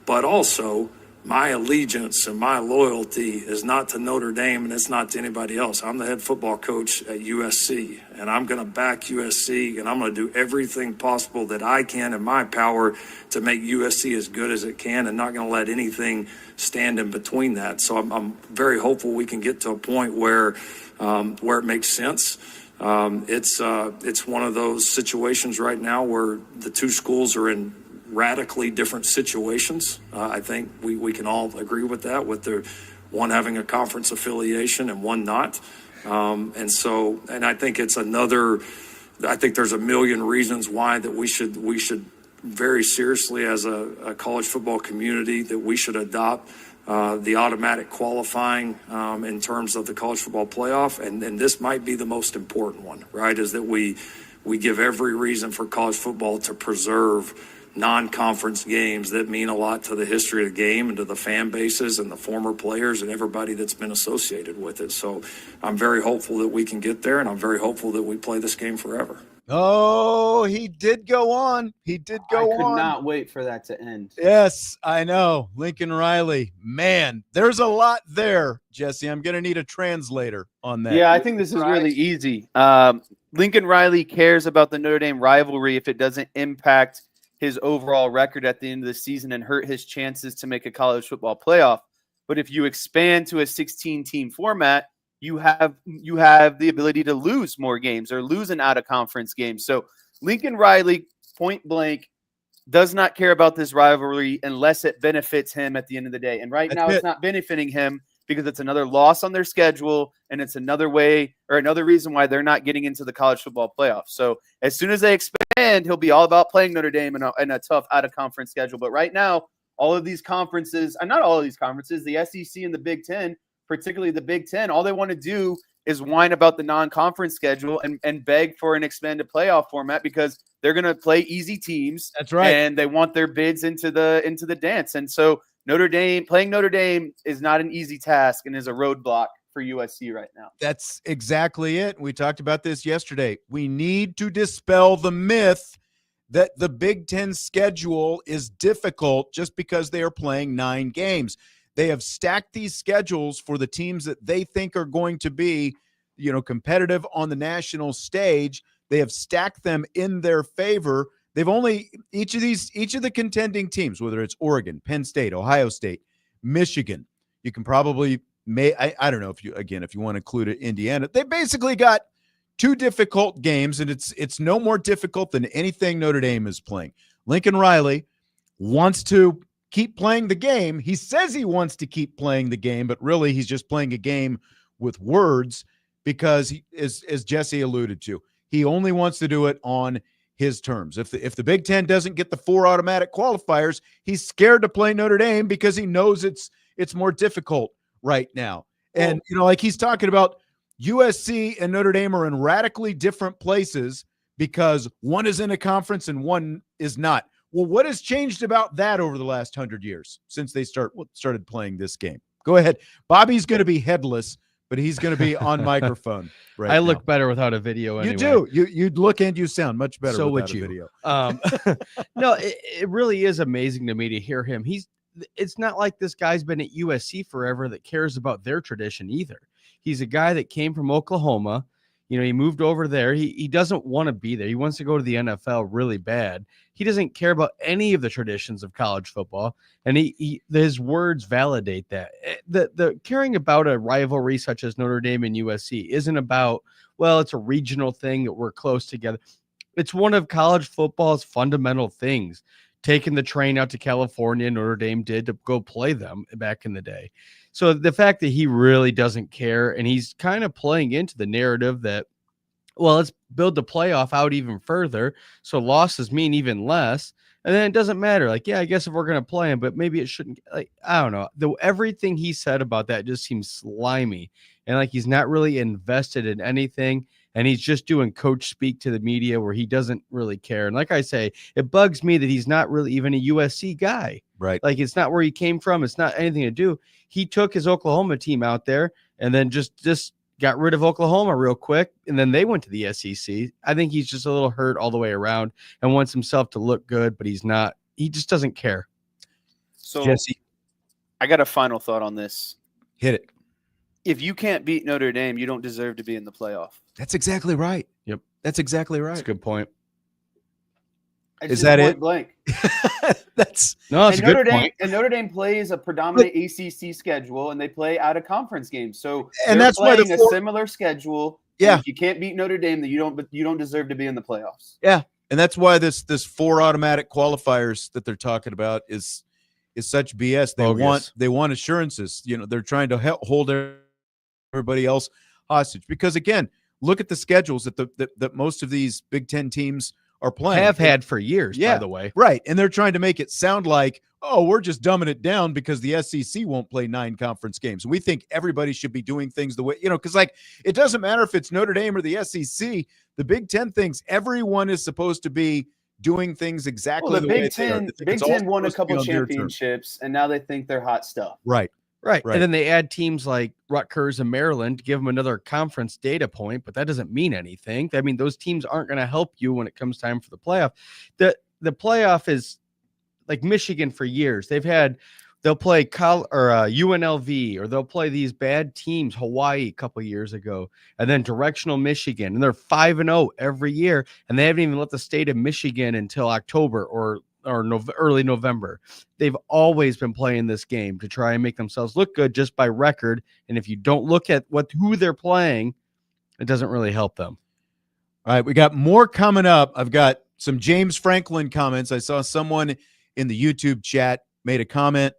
But also, my allegiance and my loyalty is not to Notre Dame, and it's not to anybody else. I'm the head football coach at USC, and I'm going to back USC, and I'm going to do everything possible that I can in my power to make USC as good as it can, and not going to let anything stand in between that. So I'm very hopeful we can get to a point where it makes sense. It's one of those situations right now where the two schools are in radically different situations. I think we can all agree with that, with the one having a conference affiliation and one not. And I think I think there's a million reasons why that we should very seriously, as a college football community, that we should adopt the automatic qualifying in terms of the college football playoff. And this might be the most important one, right? Is that we give every reason for college football to preserve non-conference games that mean a lot to the history of the game and to the fan bases and the former players and everybody that's been associated with it. So I'm very hopeful that we can get there, and I'm very hopeful that we play this game forever. Oh, he did go on. He did go on. I could not wait for that to end. Yes, I know. Lincoln Riley. Man, there's a lot there, Jesse. I'm going to need a translator on that. Yeah, I think this is really easy. Lincoln Riley cares about the Notre Dame rivalry if it doesn't impact his overall record at the end of the season and hurt his chances to make a college football playoff. But if you expand to a 16-team format, you have the ability to lose more games or lose an out-of-conference game. So Lincoln Riley, point blank, does not care about this rivalry unless it benefits him at the end of the day. And right now it's not benefiting him because it's another loss on their schedule, and it's another reason why they're not getting into the college football playoff. So as soon as they expand, he'll be all about playing Notre Dame in a tough out-of-conference schedule. But right now, all of these conferences, and not all of these conferences, the SEC and the Big Ten, particularly the Big Ten, all they want to do is whine about the non-conference schedule and beg for an expanded playoff format because they're going to play easy teams. That's right. And they want their bids into the dance. And so playing Notre Dame is not an easy task and is a roadblock for USC right now. That's exactly it. We talked about this yesterday. We need to dispel the myth that the Big Ten schedule is difficult just because they are playing 9 games. They have stacked these schedules for the teams that they think are going to be, competitive on the national stage. They have stacked them in their favor They've only each of the contending teams, whether it's Oregon, Penn State, Ohio State, Michigan, you can probably I don't know if you want to include it, Indiana. They basically got 2 difficult games, and it's no more difficult than anything Notre Dame is playing. Lincoln Riley wants to keep playing the game. He says he wants to keep playing the game, but really he's just playing a game with words because, as Jesse alluded to, he only wants to do it on his terms. If the Big Ten doesn't get the 4 automatic qualifiers, he's scared to play Notre Dame because he knows it's more difficult right now. And, like he's talking about, USC and Notre Dame are in radically different places because one is in a conference and one is not. Well, what has changed about that over the last 100 years since they started playing this game? Go ahead. Bobby's going to be headless, but he's going to be on microphone right now. I look better without a video anyway. You do. You look and you sound much better So without would you. a video. No, it really is amazing to me to hear him. It's not like this guy's been at USC forever that cares about their tradition either. He's a guy that came from Oklahoma. He moved over there. He doesn't want to be there. He wants to go to the NFL really bad. He doesn't care about any of the traditions of college football, and his words validate that. The caring about a rivalry such as Notre Dame and USC isn't about, well, it's a regional thing that we're close together. It's one of college football's fundamental things. Taking the train out to California, Notre Dame did, to go play them back in the day. So the fact that he really doesn't care, and he's kind of playing into the narrative that, well, let's build the playoff out even further, so losses mean even less, and then it doesn't matter. Like, yeah, I guess if we're going to play him, but maybe it shouldn't. Like, I don't know. Everything he said about that just seems slimy, and like he's not really invested in anything. And he's just doing coach speak to the media where he doesn't really care. And like I say, it bugs me that he's not really even a USC guy. Right. Like, it's not where he came from. It's not anything to do. He took his Oklahoma team out there and then just got rid of Oklahoma real quick. And then they went to the SEC. I think he's just a little hurt all the way around and wants himself to look good, but he's not. He just doesn't care. So Jesse, I got a final thought on this. hit it. If you can't beat Notre Dame, you don't deserve to be in the playoff. That's exactly right. Yep. That's exactly right. That's a good point. Is that it? Blank. That's a good point. And Notre Dame plays a predominant ACC schedule, and they play out of conference games. So and that's why a similar schedule. Yeah. If you can't beat Notre Dame, then you don't deserve to be in the playoffs. Yeah, and that's why this 4 automatic qualifiers that they're talking about is such BS. They want assurances. They're trying to hold everybody else hostage because, again, look at the schedules that most of these Big Ten teams are playing. Have had for years, by the way. Right. And they're trying to make it sound like, oh, we're just dumbing it down because the SEC won't play 9 conference games. We think everybody should be doing things the way, because it doesn't matter if it's Notre Dame or the SEC. The Big Ten thinks everyone is supposed to be doing things exactly the way they are. Big Ten won a couple championships, and now they think they're hot stuff. Right. And then they add teams like Rutgers and Maryland to give them another conference data point, but that doesn't mean anything. I mean, those teams aren't going to help you when it comes time for the playoff. The playoff is like Michigan for years. They'll play UNLV, or they'll play these bad teams, Hawaii a couple years ago, and then directional Michigan, and they're 5-0 every year, and they haven't even left the state of Michigan until October or early November. They've always been playing this game to try and make themselves look good just by record. And if you don't look at who they're playing, it doesn't really help them. All right, we got more coming up. I've got some James Franklin comments. I saw someone in the YouTube chat made a comment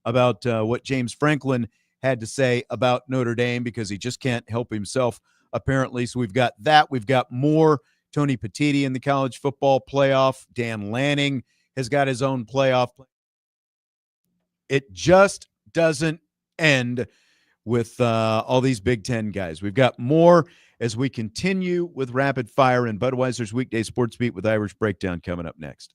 about what James Franklin had to say about Notre Dame because he just can't help himself, apparently. So we've got that. We've got more Tony Petitti in the college football playoff. Dan Lanning has got his own playoff. It just doesn't end with all these Big Ten guys. We've got more as we continue with Rapid Fire and Budweiser's Weekday Sports Beat with Irish Breakdown coming up next.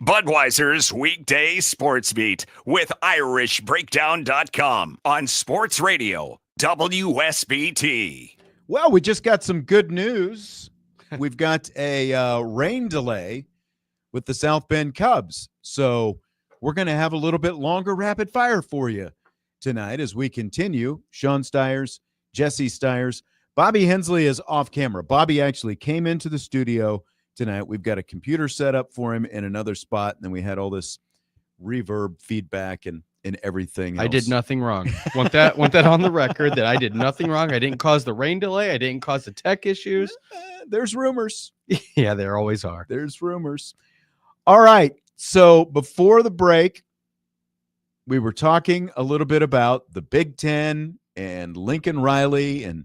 Budweiser's Weekday Sports Beat with IrishBreakdown.com on Sports Radio, WSBT. Well, we just got some good news. We've got a rain delay with the South Bend Cubs. So we're going to have a little bit longer rapid fire for you tonight as we continue. Sean Stiers, Jesse Stiers. Bobby Hensley is off camera. Bobby actually came into the studio tonight. We've got a computer set up for him in another spot, and then we had all this reverb feedback and everything else. I did nothing wrong. Want that on the record that I did nothing wrong. I didn't cause the rain delay. I didn't cause the tech issues. There's rumors. Yeah, there always are. There's rumors. All right. So before the break, we were talking a little bit about the Big Ten and Lincoln Riley and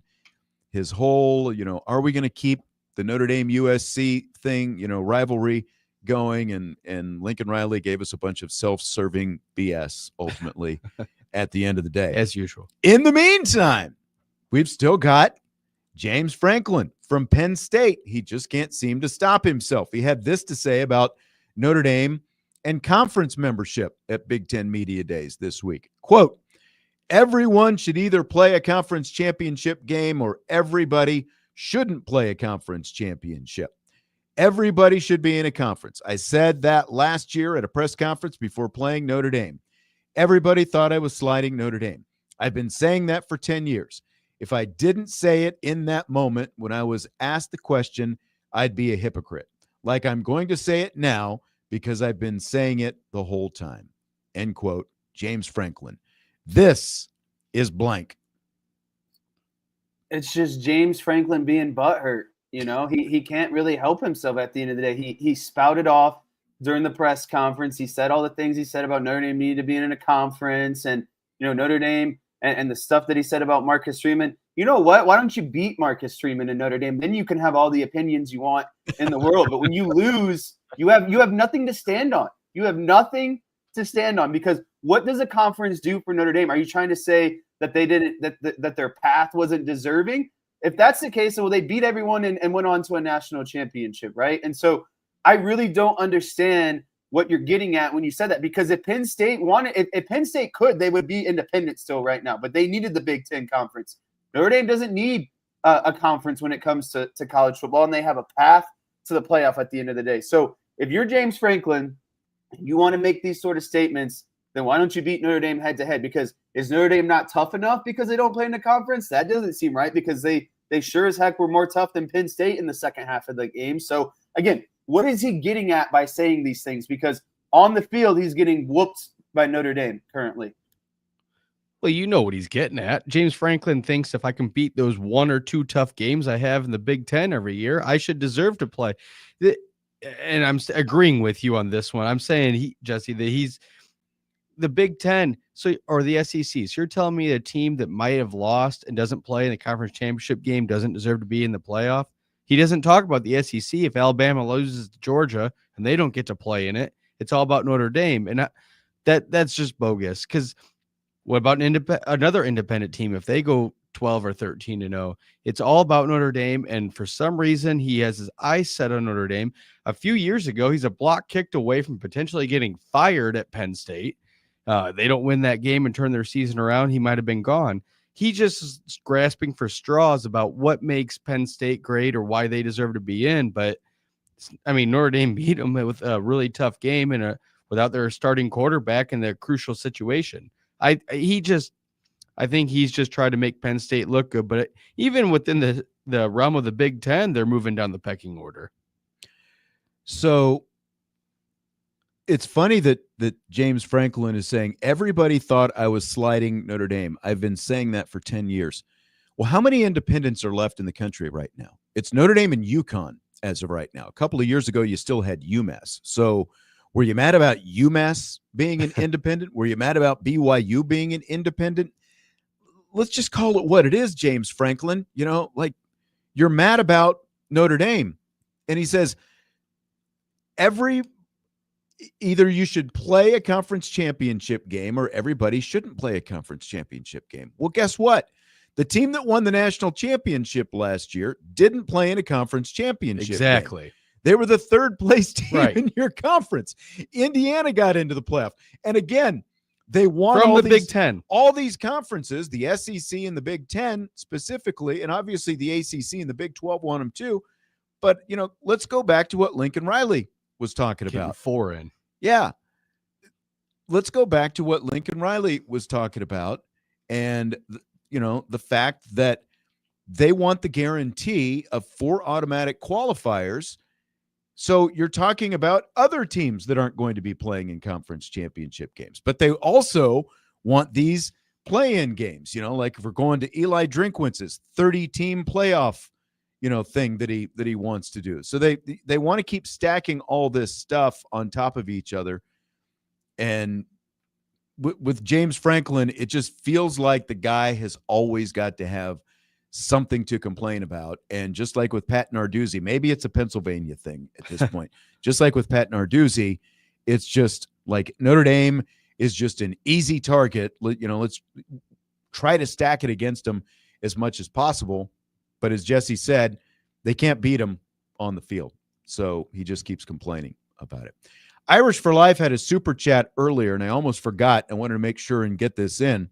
his whole, are we going to keep the Notre Dame USC thing, rivalry going? And Lincoln Riley gave us a bunch of self-serving BS ultimately at the end of the day. As usual. In the meantime, we've still got James Franklin from Penn State. He just can't seem to stop himself. He had this to say about Notre Dame and conference membership at Big Ten Media Days this week. Quote, everyone should either play a conference championship game or everybody shouldn't play a conference championship. Everybody should be in a conference. I said that last year at a press conference before playing Notre Dame. Everybody thought I was sliding Notre Dame. I've been saying that for 10 years. If I didn't say it in that moment when I was asked the question, I'd be a hypocrite. Like I'm going to say it now because I've been saying it the whole time. End quote. James Franklin. This is blank. It's just James Franklin being butthurt. He can't really help himself at the end of the day. He spouted off during the press conference. He said all the things he said about Notre Dame needed to be in a conference and, Notre Dame and the stuff that he said about Marcus Freeman. You know what? Why don't you beat Marcus Freeman in Notre Dame? Then you can have all the opinions you want in the world. But when you lose, you have nothing to stand on. You have nothing to stand on because what does a conference do for Notre Dame? Are you trying to say that they didn't that their path wasn't deserving? If that's the case, well, they beat everyone and went on to a national championship, right? And so I really don't understand what you're getting at when you said that, because if Penn State wanted, if Penn State could, they would be independent still right now, but they needed the Big Ten Conference. Notre Dame doesn't need a conference when it comes to college football, and they have a path to the playoff at the end of the day. So if you're James Franklin, you want to make these sort of statements, then why don't you beat Notre Dame head-to-head? Because is Notre Dame not tough enough because they don't play in the conference? That doesn't seem right, because they sure as heck were more tough than Penn State in the second half of the game. So, again, what is he getting at by saying these things? Because on the field, he's getting whooped by Notre Dame currently. Well, you know what he's getting at. James Franklin thinks if I can beat those one or two tough games I have in the Big Ten every year, I should deserve to play. And I'm agreeing with you on this one. I'm saying, Jesse, that he's the Big Ten, or the SEC. So you're telling me a team that might have lost and doesn't play in the conference championship game doesn't deserve to be in the playoff? He doesn't talk about the SEC. If Alabama loses to Georgia and they don't get to play in it, it's all about Notre Dame. And that's just bogus, because what about another independent team? If they go 12 or 13-0, it's all about Notre Dame. And for some reason, he has his eyes set on Notre Dame. A few years ago, he's a block kicked away from potentially getting fired at Penn State. They don't win that game and turn their season around, he might have been gone. He just is grasping for straws about what makes Penn State great or why they deserve to be in. But, Notre Dame beat them with a really tough game and without their starting quarterback in the crucial situation. I think he's just trying to make Penn State look good. But even within the realm of the Big Ten, they're moving down the pecking order. So it's funny that James Franklin is saying everybody thought I was sliding Notre Dame. I've been saying that for 10 years. Well, how many independents are left in the country right now? It's Notre Dame and UConn as of right now. A couple of years ago, you still had UMass. So were you mad about UMass being an independent? Were you mad about BYU being an independent? Let's just call it what it is, James Franklin. You're mad about Notre Dame. And he says, either you should play a conference championship game or everybody shouldn't play a conference championship game. Well, guess what? The team that won the national championship last year didn't play in a conference championship Exactly. game. They were the third place team Right. in your conference. Indiana got into the playoff. And again, they won From all the these, Big Ten. all these conferences, the SEC and the Big Ten specifically, and obviously the ACC and the Big 12 won them too. But, you know, let's go back to what Lincoln Riley was talking Getting about. 4 in. Yeah. Let's go back to what Lincoln Riley was talking about. And, you know, the fact that they want the guarantee of 4 automatic qualifiers. So you're talking about other teams that aren't going to be playing in conference championship games, but they also want these play-in games, you know, like if we're going to Eli Drinkwitz's 30-team playoff, you know, thing that he wants to do. So they want to keep stacking all this stuff on top of each other. And with James Franklin, it just feels like the guy has always got to have something to complain about. And just like with Pat Narduzzi, maybe it's a Pennsylvania thing at this point. Just like with Pat Narduzzi, it's just like Notre Dame is just an easy target. You know, let's try to stack it against them as much as possible. But as Jesse said, they can't beat him on the field. So he just keeps complaining about it. Irish for Life had a super chat earlier, and I almost forgot. I wanted to make sure and get this in.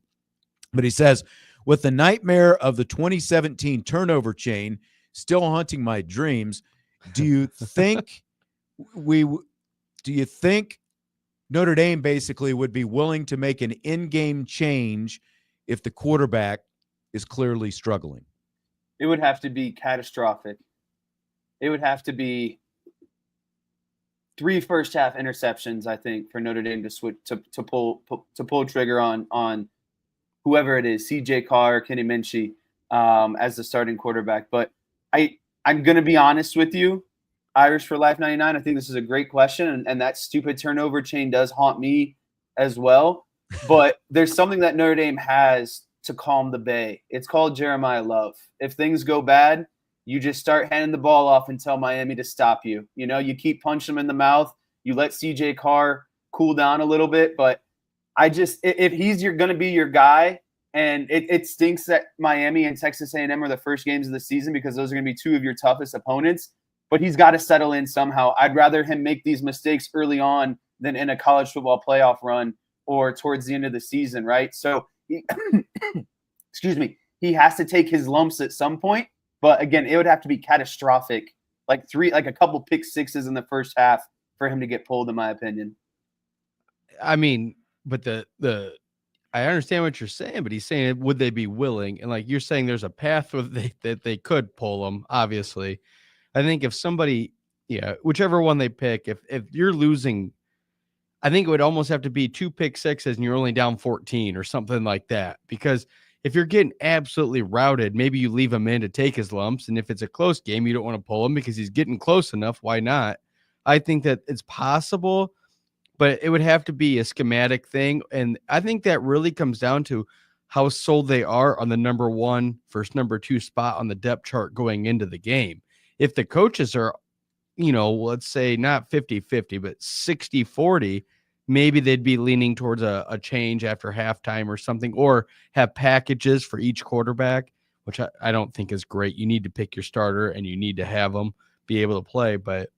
But he says, with the nightmare of the 2017 turnover chain still haunting my dreams, do you think Notre Dame basically would be willing to make an in-game change if the quarterback is clearly struggling? It would have to be catastrophic. It would have to be 3 first-half interceptions, I think, for Notre Dame to switch to pull trigger on whoever it is, CJ Carr, Kenny Minchey, as the starting quarterback. But I'm going to be honest with you, Irish for Life 99, I think this is a great question, and that stupid turnover chain does haunt me as well. But there's something that Notre Dame has to calm the bay. It's called Jeremiah Love. If things go bad, you just start handing the ball off and tell Miami to stop you. You know, you keep punching them in the mouth. You let CJ Carr cool down a little bit. But if he's going to be your guy, and it stinks that Miami and Texas A&M are the first games of the season because those are going to be 2 of your toughest opponents. But he's got to settle in somehow. I'd rather him make these mistakes early on than in a college football playoff run or towards the end of the season, right? So, excuse me, he has to take his lumps at some point. But again, it would have to be catastrophic, like a couple pick sixes in the first half for him to get pulled, in my opinion. I mean, but I understand what you're saying, but he's saying, would they be willing? And like you're saying, there's a path that they could pull them. Obviously, I think if somebody, whichever one they pick, if you're losing, I think it would almost have to be 2 pick sixes and you're only down 14 or something like that, because if you're getting absolutely routed, maybe you leave him in to take his lumps. And if it's a close game, you don't want to pull him because he's getting close enough. Why not? I think that it's possible, but it would have to be a schematic thing. And I think that really comes down to how sold they are on the number 1 versus number 2 spot on the depth chart going into the game. If the coaches are, let's say not 50-50, but 60-40, maybe they'd be leaning towards a change after halftime or something, or have packages for each quarterback, which I don't think is great. You need to pick your starter and you need to have them be able to play. But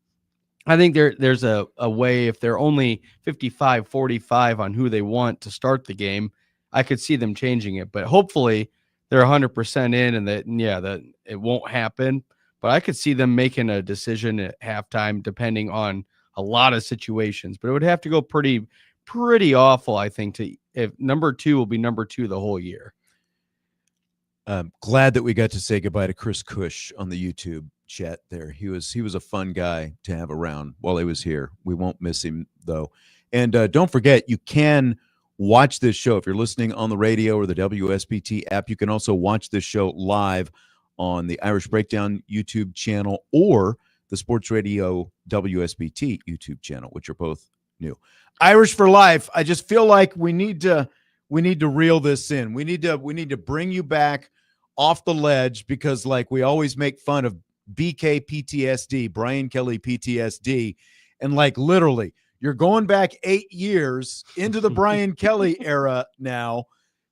I think there's a way, if they're only 55-45 on who they want to start the game, I could see them changing it. But hopefully they're 100% in and that it won't happen. But I could see them making a decision at halftime depending on a lot of situations, but it would have to go pretty awful, I think, if number 2 will be number 2 the whole year. Glad that we got to say goodbye to Chris Cush on the YouTube chat there. He was a fun guy to have around while he was here. We won't miss him though. And don't forget, you can watch this show if you're listening on the radio or the WSBT app. You can also watch this show live on the Irish Breakdown YouTube channel or the Sports Radio WSBT YouTube channel, which are both new. Irish for Life. I just feel like we need to reel this in. We need to bring you back off the ledge, because like we always make fun of BK PTSD, Brian Kelly PTSD, and like literally you're going back 8 years into the Brian Kelly era now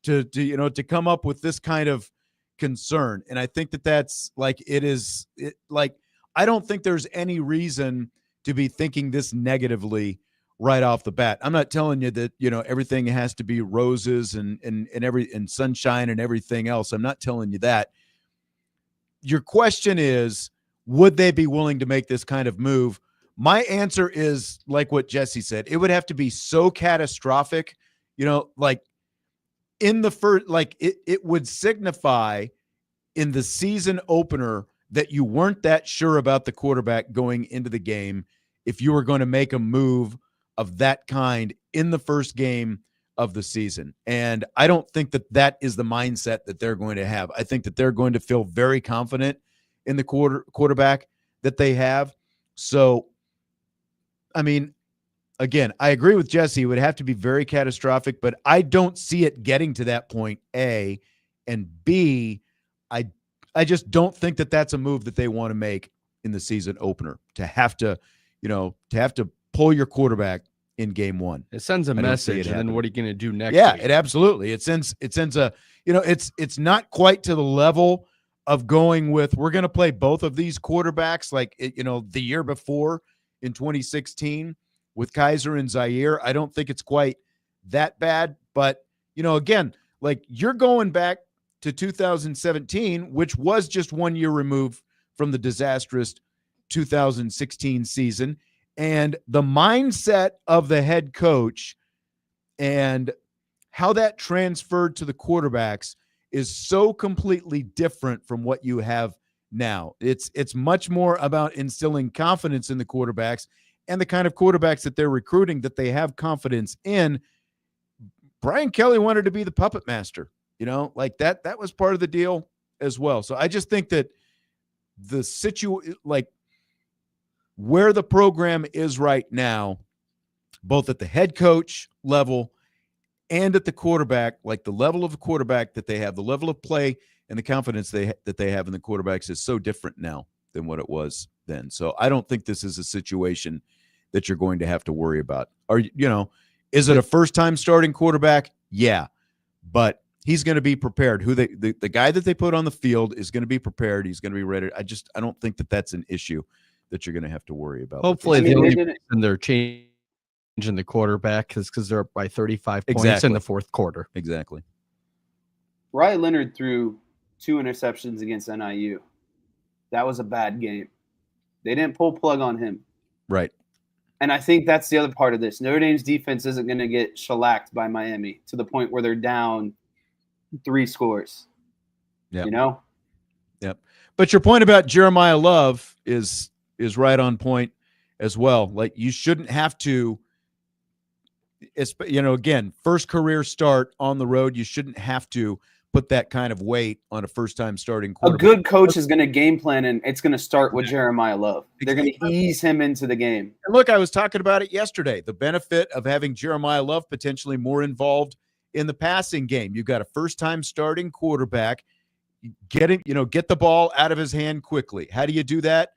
to come up with this kind of concern. And I think that's like, like I don't think there's any reason to be thinking this negatively right off the bat. I'm not telling you that, everything has to be roses and sunshine and everything else. I'm not telling you that. Your question is, would they be willing to make this kind of move? My answer is like what Jesse said. It would have to be so catastrophic, like in the first, like it would signify in the season opener that you weren't that sure about the quarterback going into the game if you were going to make a move of that kind in the first game of the season. And I don't think that that is the mindset that they're going to have. I think that they're going to feel very confident in the quarterback that they have. So, I mean, again, I agree with Jesse. It would have to be very catastrophic, but I don't see it getting to that point, A. And B, I just don't think that that's a move that they want to make in the season opener, to have to pull your quarterback in game one. It sends a message, and then what are you going to do next? Yeah, week? it absolutely. It sends a, it's not quite to the level of going with, we're going to play both of these quarterbacks like, the year before in 2016 with Kaiser and Zaire. I don't think it's quite that bad, but, again, like you're going back to 2017, which was just 1 year removed from the disastrous 2016 season. And the mindset of the head coach and how that transferred to the quarterbacks is so completely different from what you have now. It's much more about instilling confidence in the quarterbacks and the kind of quarterbacks that they're recruiting that they have confidence in. Brian Kelly wanted to be the puppet master, like that was part of the deal as well. So I just think that like where the program is right now, both at the head coach level and at the quarterback, like the level of the quarterback that they have, the level of play and the confidence that they have in the quarterbacks is so different now than what it was then. So I don't think this is a situation that you're going to have to worry about. Is it a first-time starting quarterback? Yeah, but he's going to be prepared. The guy that they put on the field is going to be prepared. He's going to be ready. I don't think that that's an issue that you're going to have to worry about. Hopefully, the only reason they're changing the quarterback is because they're up by 35 points in the fourth quarter. Exactly. Ryan Leonard threw 2 interceptions against NIU. That was a bad game. They didn't pull plug on him. Right. And I think that's the other part of this. Notre Dame's defense isn't going to get shellacked by Miami to the point where they're down 3 scores. Yeah. Yep. But your point about Jeremiah Love is right on point as well. Like you shouldn't have to, again, first career start on the road. You shouldn't have to put that kind of weight on a first-time starting quarterback. A good coach is going to game plan, and it's going to start with Jeremiah Love. They're going to ease him into the game. And look, I was talking about it yesterday. The benefit of having Jeremiah Love potentially more involved in the passing game. You've got a first-time starting quarterback. Get the ball out of his hand quickly. How do you do that?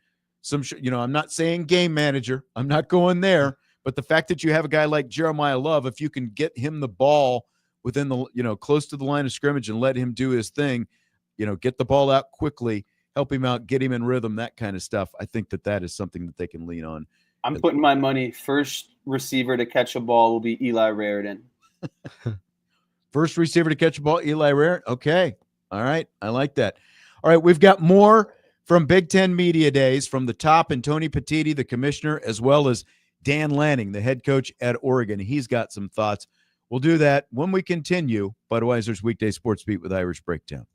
I'm not saying game manager. I'm not going there. But the fact that you have a guy like Jeremiah Love, if you can get him the ball within the, close to the line of scrimmage and let him do his thing, get the ball out quickly, help him out, get him in rhythm, that kind of stuff. I think that is something that they can lean on. I'm putting my money. First receiver to catch a ball will be Eli Raritan. First receiver to catch a ball, Eli Raritan. Okay. All right. I like that. All right. We've got more from Big Ten Media Days from the top and Tony Petitti, the commissioner, as well as Dan Lanning, the head coach at Oregon. He's got some thoughts. We'll do that when we continue Budweiser's Weekday Sports Beat with Irish Breakdown.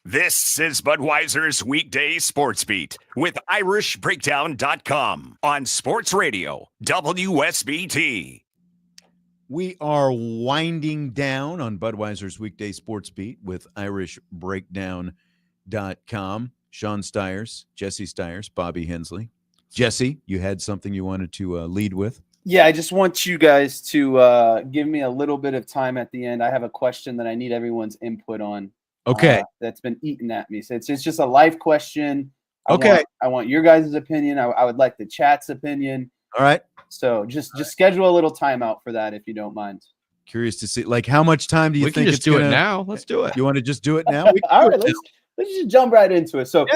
This is Budweiser's Weekday Sportsbeat with IrishBreakdown.com on Sports Radio, WSBT. We are winding down on Budweiser's Weekday Sports Beat with IrishBreakdown.com. Sean Stiers, Jesse Stiers, Bobby Hensley. Jesse, you had something you wanted to lead with? Yeah, I just want you guys to give me a little bit of time at the end. I have a question that I need everyone's input on. Okay. That's been eating at me. So it's just a life question. Okay. I want your guys' opinion. I would like the chat's opinion. All right. So just schedule a little timeout for that if you don't mind. Curious to see, like, how much time do you We think can just it's do gonna, it now. Let's do it. You want to just do it now? We can All do right, it now. let's just jump right into it. So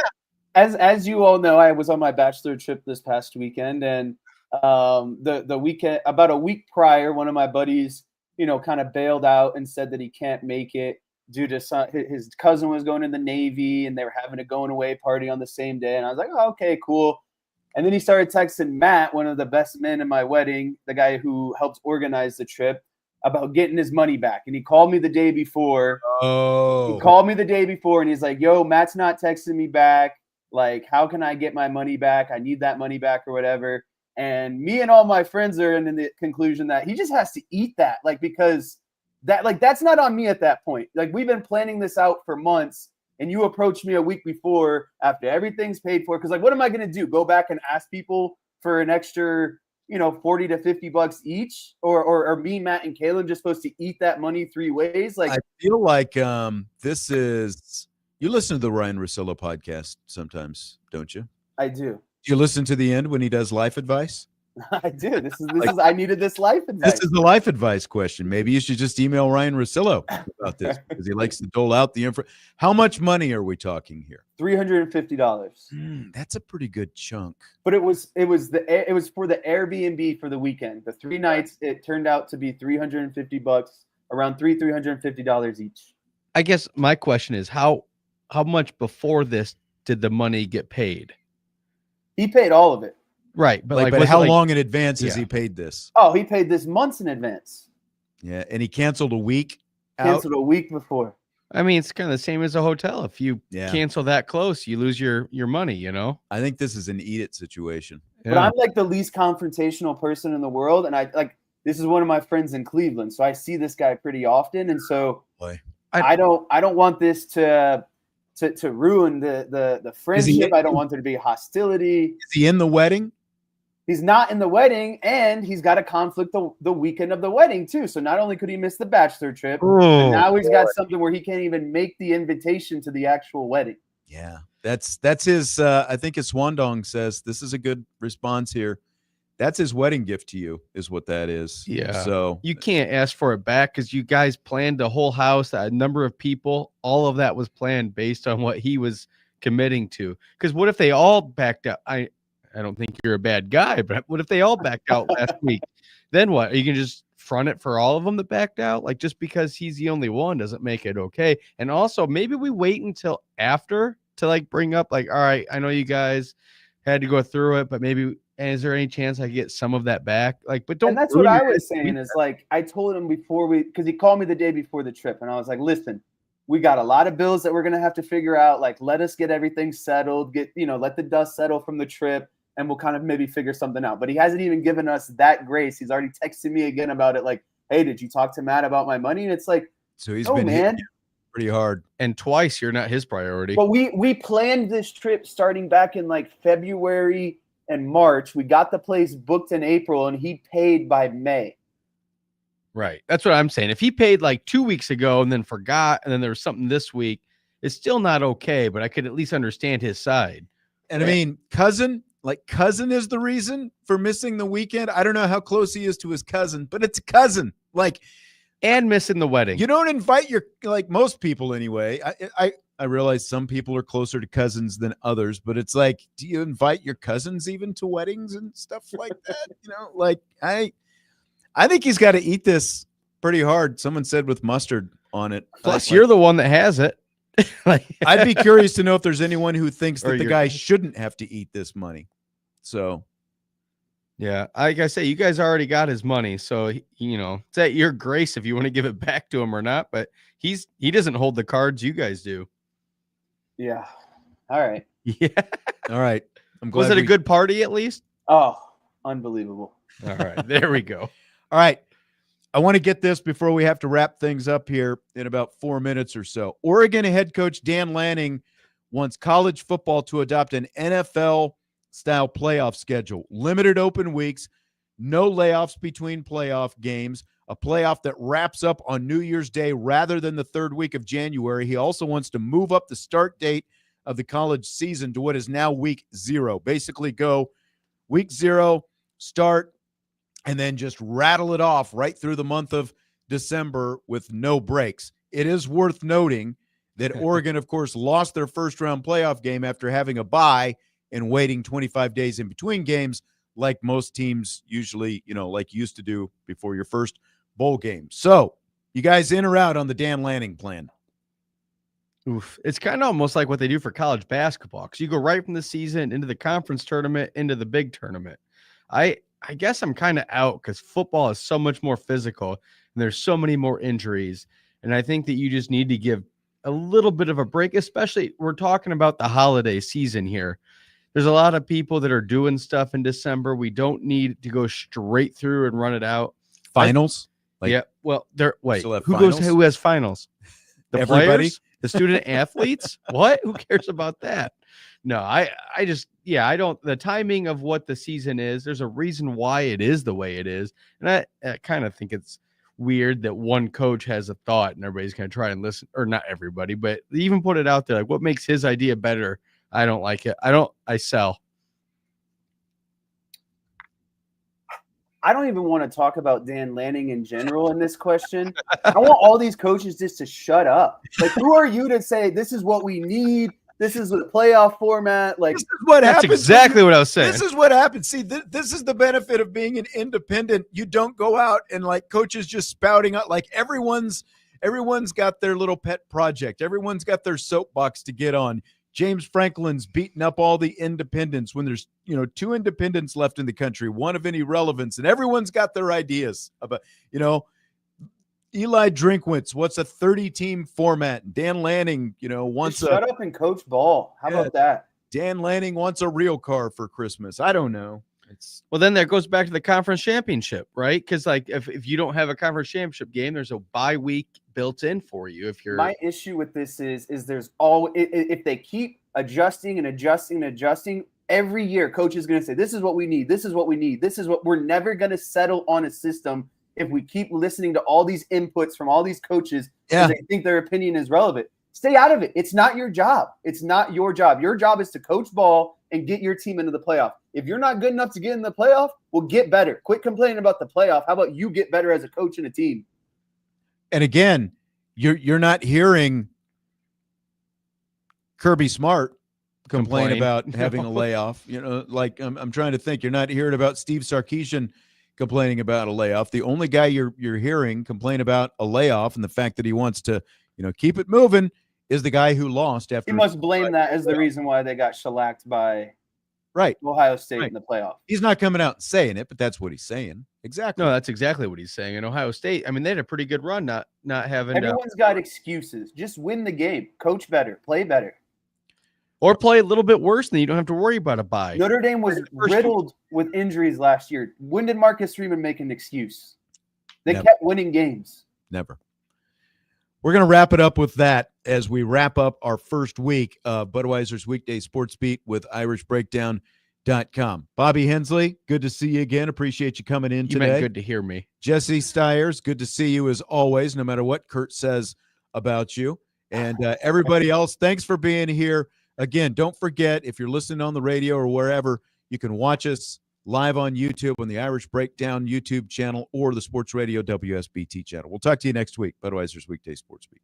as you all know, I was on my bachelor trip this past weekend, and the weekend, about a week prior, one of my buddies, kind of bailed out and said that he can't make it due to his cousin was going in the Navy and they were having a going away party on the same day. And I was like, oh, okay, cool. And then he started texting Matt, one of the best men in my wedding, the guy who helped organize the trip, about getting his money back. And he called me the day before. Oh. He called me the day before and he's like, yo, Matt's not texting me back. Like, how can I get my money back? I need that money back or whatever. And me and all my friends are in the conclusion that he just has to eat that. Like, because that's not on me at that point. Like, we've been planning this out for months. And you approached me a week before after everything's paid for. Because, like, what am I going to do? Go back and ask people for an extra, $40 to $50 each? Or are me, Matt, and Caleb just supposed to eat that money three ways? Like, I feel like this is – you listen to the Ryan Russillo podcast sometimes, don't you? I do. Do you listen to the end when he does life advice? I do. This is I needed this life advice. This is the life advice question. Maybe you should just email Ryan Russillo about this because he likes to dole out the info. How much money are we talking here? $350. That's a pretty good chunk. But it was for the Airbnb for the weekend. The 3 nights, it turned out to be $350, around $350 each. I guess my question is how much before this did the money get paid? He paid all of it. Right, but but how long in advance has he paid this? Oh, he paid this months in advance. Yeah, and he canceled a week out? Canceled a week before. I mean, it's kind of the same as a hotel. If you cancel that close, you lose your money, I think this is an eat it situation. But I'm like the least confrontational person in the world, and this is one of my friends in Cleveland, so I see this guy pretty often, and so I don't want this to ruin the friendship. I don't want there to be hostility. Is he in the wedding? He's not in the wedding, and he's got a conflict the weekend of the wedding too. So not only could he miss the bachelor trip, but now he's got something where he can't even make the invitation to the actual wedding. Yeah, that's his. I think his swan dong says this is a good response here. That's his wedding gift to you, is what that is. Yeah. So you can't ask for it back because you guys planned the whole house, a number of people. All of that was planned based on what he was committing to. Because what if they all backed out? I don't think you're a bad guy, but what if they all backed out last week? Then what? Are you going to just front it for all of them that backed out? Like, just because he's the only one doesn't make it okay. And also, maybe we wait until after to bring up, all right, I know you guys had to go through it, but maybe, and is there any chance I could get some of that back? But don't. And that's what I was saying is I told him because he called me the day before the trip, and I was like, listen, we got a lot of bills that we're going to have to figure out. Let us get everything settled, let the dust settle from the trip, and we'll kind of maybe figure something out. But he hasn't even given us that grace. He's already texted me again about it. Hey, did you talk to Matt about my money? And it's so he's been hitting you pretty hard. And twice you're not his priority. But we planned this trip starting back in February and March. We got the place booked in April, and he paid by May. Right. That's what I'm saying. If he paid 2 weeks ago and then forgot, and then there was something this week, it's still not okay, but I could at least understand his side. And I mean, cousin is the reason for missing the weekend. I don't know how close he is to his cousin, but it's a cousin. And missing the wedding. You don't invite your, most people anyway. I realize some people are closer to cousins than others, but it's do you invite your cousins even to weddings and stuff like that? I think he's got to eat this pretty hard. Someone said with mustard on it. Plus, you're the one that has it. I'd be curious to know if there's anyone who thinks that the guy shouldn't have to eat this money. So, yeah, like I say, you guys already got his money, so it's at your grace if you want to give it back to him or not. But he doesn't hold the cards you guys do. Yeah. All right. Yeah. All right. I'm glad. Was it a good party at least? Oh, unbelievable. All right. There we go. All right. I want to get this before we have to wrap things up here in about 4 minutes or so. Oregon head coach Dan Lanning wants college football to adopt an NFL-style playoff schedule. Limited open weeks, no layoffs between playoff games, a playoff that wraps up on New Year's Day rather than the third week of January. He also wants to move up the start date of the college season to what is now week 0. Basically go week 0, start, and then just rattle it off right through the month of December with no breaks. It is worth noting that Oregon, of course, lost their first-round playoff game after having a bye and waiting 25 days in between games, like most teams usually, like you used to do before your first bowl game. So, you guys in or out on the Dan Lanning plan? Oof. It's kind of almost like what they do for college basketball, because you go right from the season into the conference tournament into the big tournament. I guess I'm kind of out because football is so much more physical and there's so many more injuries. And I think that you just need to give a little bit of a break, especially we're talking about the holiday season here. There's a lot of people that are doing stuff in December. We don't need to go straight through and run it out. Finals? Yeah. Well, finals? Who has finals? The Everybody? players? The student athletes? What? Who cares about that? No, I don't. The timing of what the season is, there's a reason why it is the way it is. And I kind of think it's weird that one coach has a thought and everybody's going to try and listen, or not everybody, but they even put it out there. Like, what makes his idea better? I don't like it. I sell. I don't even want to talk about Dan Lanning in general in this question. I want all these coaches just to shut up. Like, who are you to say this is what we need? This is the playoff format. Like, this is what that's happens. exactly what I was saying. This is what happens. See, this is the benefit of being an independent. You don't go out and like coaches just spouting out. Like everyone's got their little pet project. Everyone's got their soapbox to get on. James Franklin's beating up all the independents when there's 2 independents left in the country, one of any relevance, and everyone's got their ideas about Eli Drinkwitz, what's a 30-team format? Dan Lanning, wants just shut up and coach ball. How about that? Dan Lanning wants a real car for Christmas. I don't know. Well, then that goes back to the conference championship, right? Because like if you don't have a conference championship game, there's a bye week built in for you. If you're my issue with this is there's if they keep adjusting and adjusting and adjusting every year, coach is going to say this is what we need. This is what we need. This is what we're never going to settle on a system if we keep listening to all these inputs from all these coaches because they think their opinion is relevant. Stay out of it. It's not your job. It's not your job. Your job is to coach ball and get your team into the playoff. If you're not good enough to get in the playoff, well, get better. Quit complaining about the playoff. How about you get better as a coach and a team? And again, you're not hearing Kirby Smart complain about having a layoff. I'm trying to think. You're not hearing about Steve Sarkisian complaining about a layoff. The only guy you're hearing complain about a layoff and the fact that he wants to, keep it moving is the guy who lost after. He must blame that as the reason why they got shellacked by Ohio State in the playoff. He's not coming out and saying it, but that's what he's saying. Exactly. No, that's exactly what he's saying. In Ohio State, I mean, they had a pretty good run, not having. Everyone's got excuses. Just win the game. Coach better. Play better. Or play a little bit worse, and you don't have to worry about a bye. Notre Dame was riddled with injuries last year. When did Marcus Freeman make an excuse? They kept winning games. Never. We're going to wrap it up with that as we wrap up our first week of Budweiser's Weekday Sports Beat with IrishBreakdown.com. Bobby Hensley, good to see you again. Appreciate you coming in today. Good to hear me. Jesse Stiers, good to see you as always, no matter what Kurt says about you. And everybody else, thanks for being here. Again, don't forget, if you're listening on the radio or wherever, you can watch us live on YouTube on the Irish Breakdown YouTube channel or the Sports Radio WSBT channel. We'll talk to you next week. Budweiser's Weekday Sports Beat.